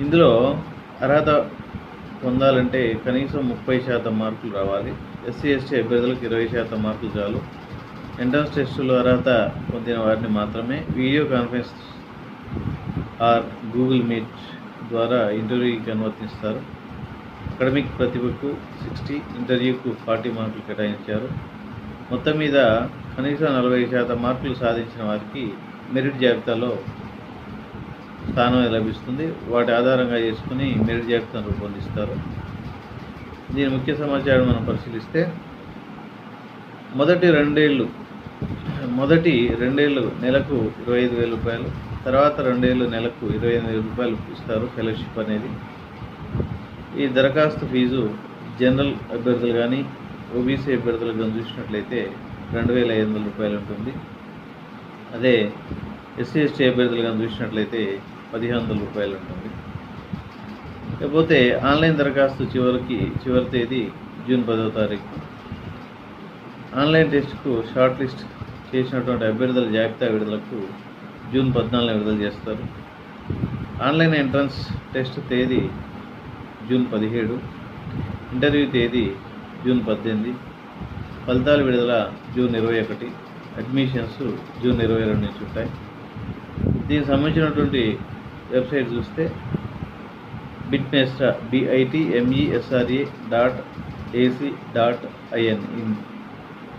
Speaker 1: ఇందులో అర్హత పొందాలంటే కనీసం 30% మార్కులు రావాలి. ఎస్సీ, ఎస్టీ అభ్యర్థులకు 20% మార్కులు చాలు. ఎంట్రన్స్ టెస్టులో అర్హత పొందిన వారిని మాత్రమే video conference are Google meet ద్వారా ఇంటర్వ్యూకి అనుమతిస్తారు. అకాడమిక్ ప్రతిభకు 60, ఇంటర్వ్యూకు 40 మార్కులు కేటాయించారు. మొత్తం మీద కనీసం 40% మార్కులు సాధించిన వారికి మెరిట్ జాబితాలో స్థానం లభిస్తుంది. వాటి ఆధారంగా చేసుకుని మెరిట్ జాబితాను రూపొందిస్తారు. దీని ముఖ్య సమాచారం మనం పరిశీలిస్తే మొదటి రెండేళ్ళు నెలకు 25,000 రూపాయలు, తర్వాత 2 ఏళ్ళు నెలకు 25,000 రూపాయలు ఇస్తారు ఫెలోషిప్ అనేది. ఈ దరఖాస్తు ఫీజు జనరల్ అభ్యర్థులు కానీ, ఓబీసీ అభ్యర్థులు కానీ చూసినట్లయితే 2,500 రూపాయలు ఉంటుంది. అదే ఎస్సీ, ఎస్టీ అభ్యర్థులు కానీ చూసినట్లయితే 1,500 రూపాయలు ఉంటుంది. లేకపోతే ఆన్లైన్ దరఖాస్తు చివరి తేదీ జూన్ 10వ తారీఖు. ఆన్లైన్ టెస్ట్కు షార్ట్ లిస్ట్ చేసినటువంటి అభ్యర్థుల జాబితా విడుదలకు జూన్ 14 విడుదల చేస్తారు. ఆన్లైన్ ఎంట్రన్స్ టెస్ట్ తేదీ జూన్ 17, ఇంటర్వ్యూ తేదీ జూన్ 18, ఫలితాల విడుదల జూన్ 21, అడ్మిషన్స్ జూన్ 22 నుంచి ఉంటాయి. దీనికి సంబంధించినటువంటి వెబ్సైట్ చూస్తే బిట్మెస్రా bitmesra.ac.in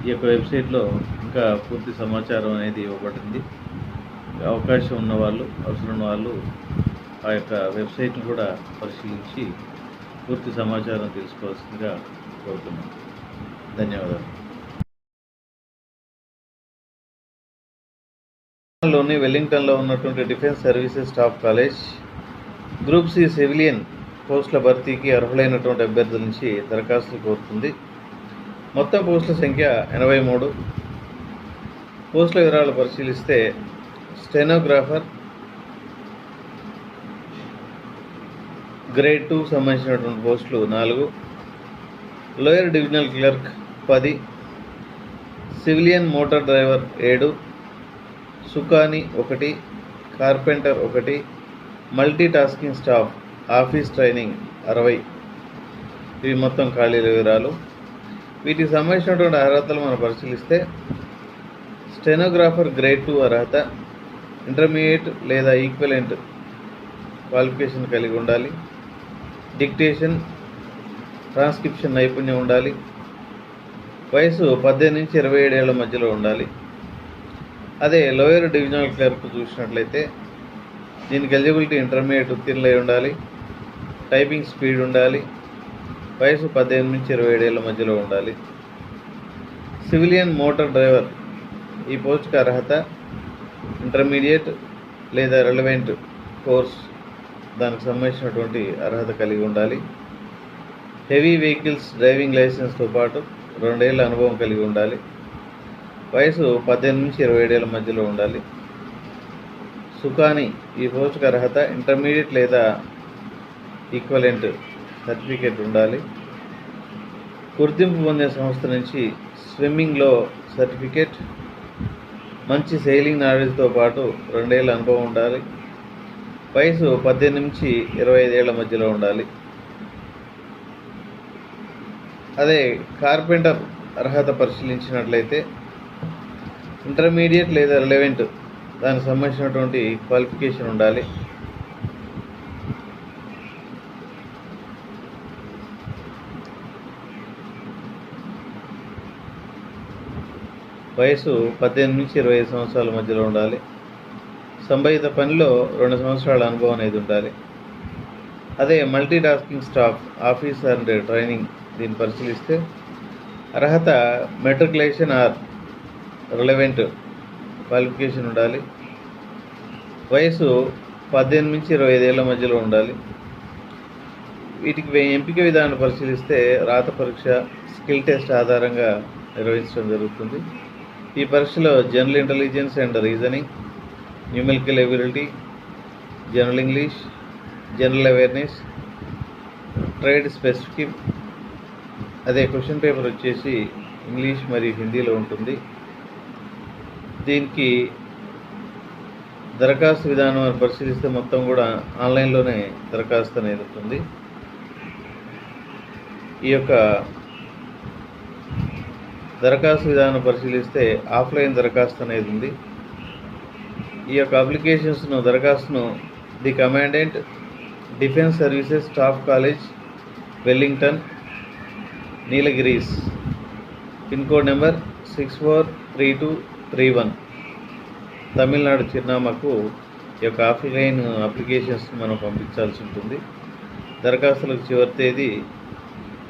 Speaker 1: ఈ యొక్క వెబ్సైట్లో ఇంకా పూర్తి సమాచారం అనేది ఇవ్వబడింది. అవకాశం ఉన్నవాళ్ళు, అవసరం ఉన్న వాళ్ళు ఆ యొక్క వెబ్సైట్ను కూడా పరిశీలించి పూర్తి సమాచారం తెలుసుకోవాల్సిందిగా కోరుతున్నాను. ధన్యవాదాలు. లోని వెల్లింగ్టన్లో ఉన్నటువంటి defence services staff college group C civilian పోస్టుల భర్తీకి అర్హులైనటువంటి అభ్యర్థుల నుంచి దరఖాస్తులు కోరుతుంది. మొత్తం పోస్టుల సంఖ్య 83. పోస్టుల వివరాలు పరిశీలిస్తే స్టెనోగ్రాఫర్ గ్రేడ్ 2 సంబంధించినటువంటి పోస్టులు 4, lower divisional clerk 10, civilian motor driver 7, సుకాని 1, carpenter 1, multi tasking staff office training 60. ఇవి మొత్తం ఖాళీల వివరాలు. వీటికి సంబంధించినటువంటి అర్హతలు మనం పరిశీలిస్తే స్టెనోగ్రాఫర్ గ్రేడ్ 2 అర్హత ఇంటర్మీడియట్ లేదా ఈక్వలెంట్ క్వాలిఫికేషన్ కలిగి ఉండాలి. డిక్టేషన్, ట్రాన్స్క్రిప్షన్ నైపుణ్యం ఉండాలి. వయసు 18 నుంచి 27 ఏళ్ల మధ్యలో ఉండాలి. అదే లోయర్ డివిజనల్ క్లర్క్ చూసినట్లయితే దీనికి ఎలిజిబిలిటీ ఇంటర్మీడియట్ ఉత్తీర్ణులై ఉండాలి. టైపింగ్ స్పీడ్ ఉండాలి. వయసు 18 నుంచి 27 ఏళ్ల మధ్యలో ఉండాలి. సివిలియన్ మోటార్ డ్రైవర్ ఈ పోస్ట్కి అర్హత ఇంటర్మీడియట్ లేదా రెలవెంట్ కోర్స్ దానికి సంబంధించినటువంటి అర్హత కలిగి ఉండాలి. హెవీ వెహికల్స్ డ్రైవింగ్ లైసెన్స్తో పాటు 2 ఏళ్ల అనుభవం కలిగి ఉండాలి. వయసు 18 నుంచి 27 ఏళ్ల మధ్యలో ఉండాలి. సుకాని ఈ పోస్ట్కి అర్హత ఇంటర్మీడియట్ లేదా ఈక్వలెంట్ సర్టిఫికేట్ ఉండాలి. గుర్తింపు పొందిన సంస్థ నుంచి స్విమ్మింగ్లో సర్టిఫికేట్, మంచి సెయిలింగ్ నాలెడ్జ్తో పాటు 2 ఏళ్ల అనుభవం ఉండాలి. వయసు 18 నుంచి 25 ఏళ్ల మధ్యలో ఉండాలి. అదే కార్పెంటర్ అర్హత పరిశీలించినట్లయితే ఇంటర్మీడియట్ లేదా రిలవెంట్ దానికి సంబంధించినటువంటి క్వాలిఫికేషన్ ఉండాలి. వయసు 18 నుంచి 25 సంవత్సరాల మధ్యలో ఉండాలి. సంబంధిత పనిలో 2 సంవత్సరాల అనుభవం అనేది ఉండాలి. అదే multi tasking staff office and training దీన్ని పరిశీలిస్తే అర్హత మెట్రికులేషన్ ఆర్ రిలవెంట్ క్వాలిఫికేషన్ ఉండాలి. వయసు 18 నుంచి 25 ఏళ్ల మధ్యలో ఉండాలి. వీటికి ఎంపిక విధానం పరిశీలిస్తే రాత పరీక్ష, స్కిల్ టెస్ట్ ఆధారంగా నిర్వహించడం జరుగుతుంది. ఈ పరీక్షలో general intelligence and reasoning, numerical ability, general English, general awareness, trade specific. అదే క్వశ్చన్ పేపర్ వచ్చేసి ఇంగ్లీష్ మరియు హిందీలో ఉంటుంది. దీనికి దరఖాస్తు విధానం పరిశీలిస్తే మొత్తం కూడా ఆన్లైన్లోనే దరఖాస్తు అనేది ఉంటుంది. ఈ యొక్క దరఖాస్తు విధానం పరిశీలిస్తే ఆఫ్లైన్ దరఖాస్తు అనేది ఉంది. ఈ యొక్క అప్లికేషన్స్ను దరఖాస్తును the commandant defence services staff college Wellington Nilgiris pin code number 643231 Tamil Nadu చిరునామాకు ఈ యొక్క ఆఫ్లైన్ అప్లికేషన్స్ మనం పంపించాల్సి ఉంటుంది. దరఖాస్తులకు చివరి తేదీ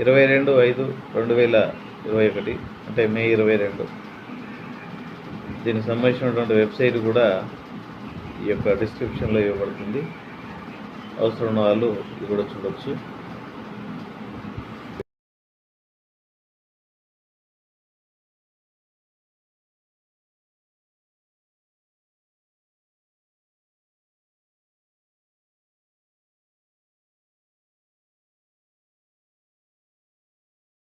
Speaker 1: 22/5/2021 అంటే మే 22. దీనికి సంబంధించినటువంటి వెబ్సైట్ కూడా ఈ యొక్క డిస్క్రిప్షన్లో ఇవ్వబడుతుంది. అవసరం ఉన్న వాళ్ళు ఇది కూడా చూడవచ్చు.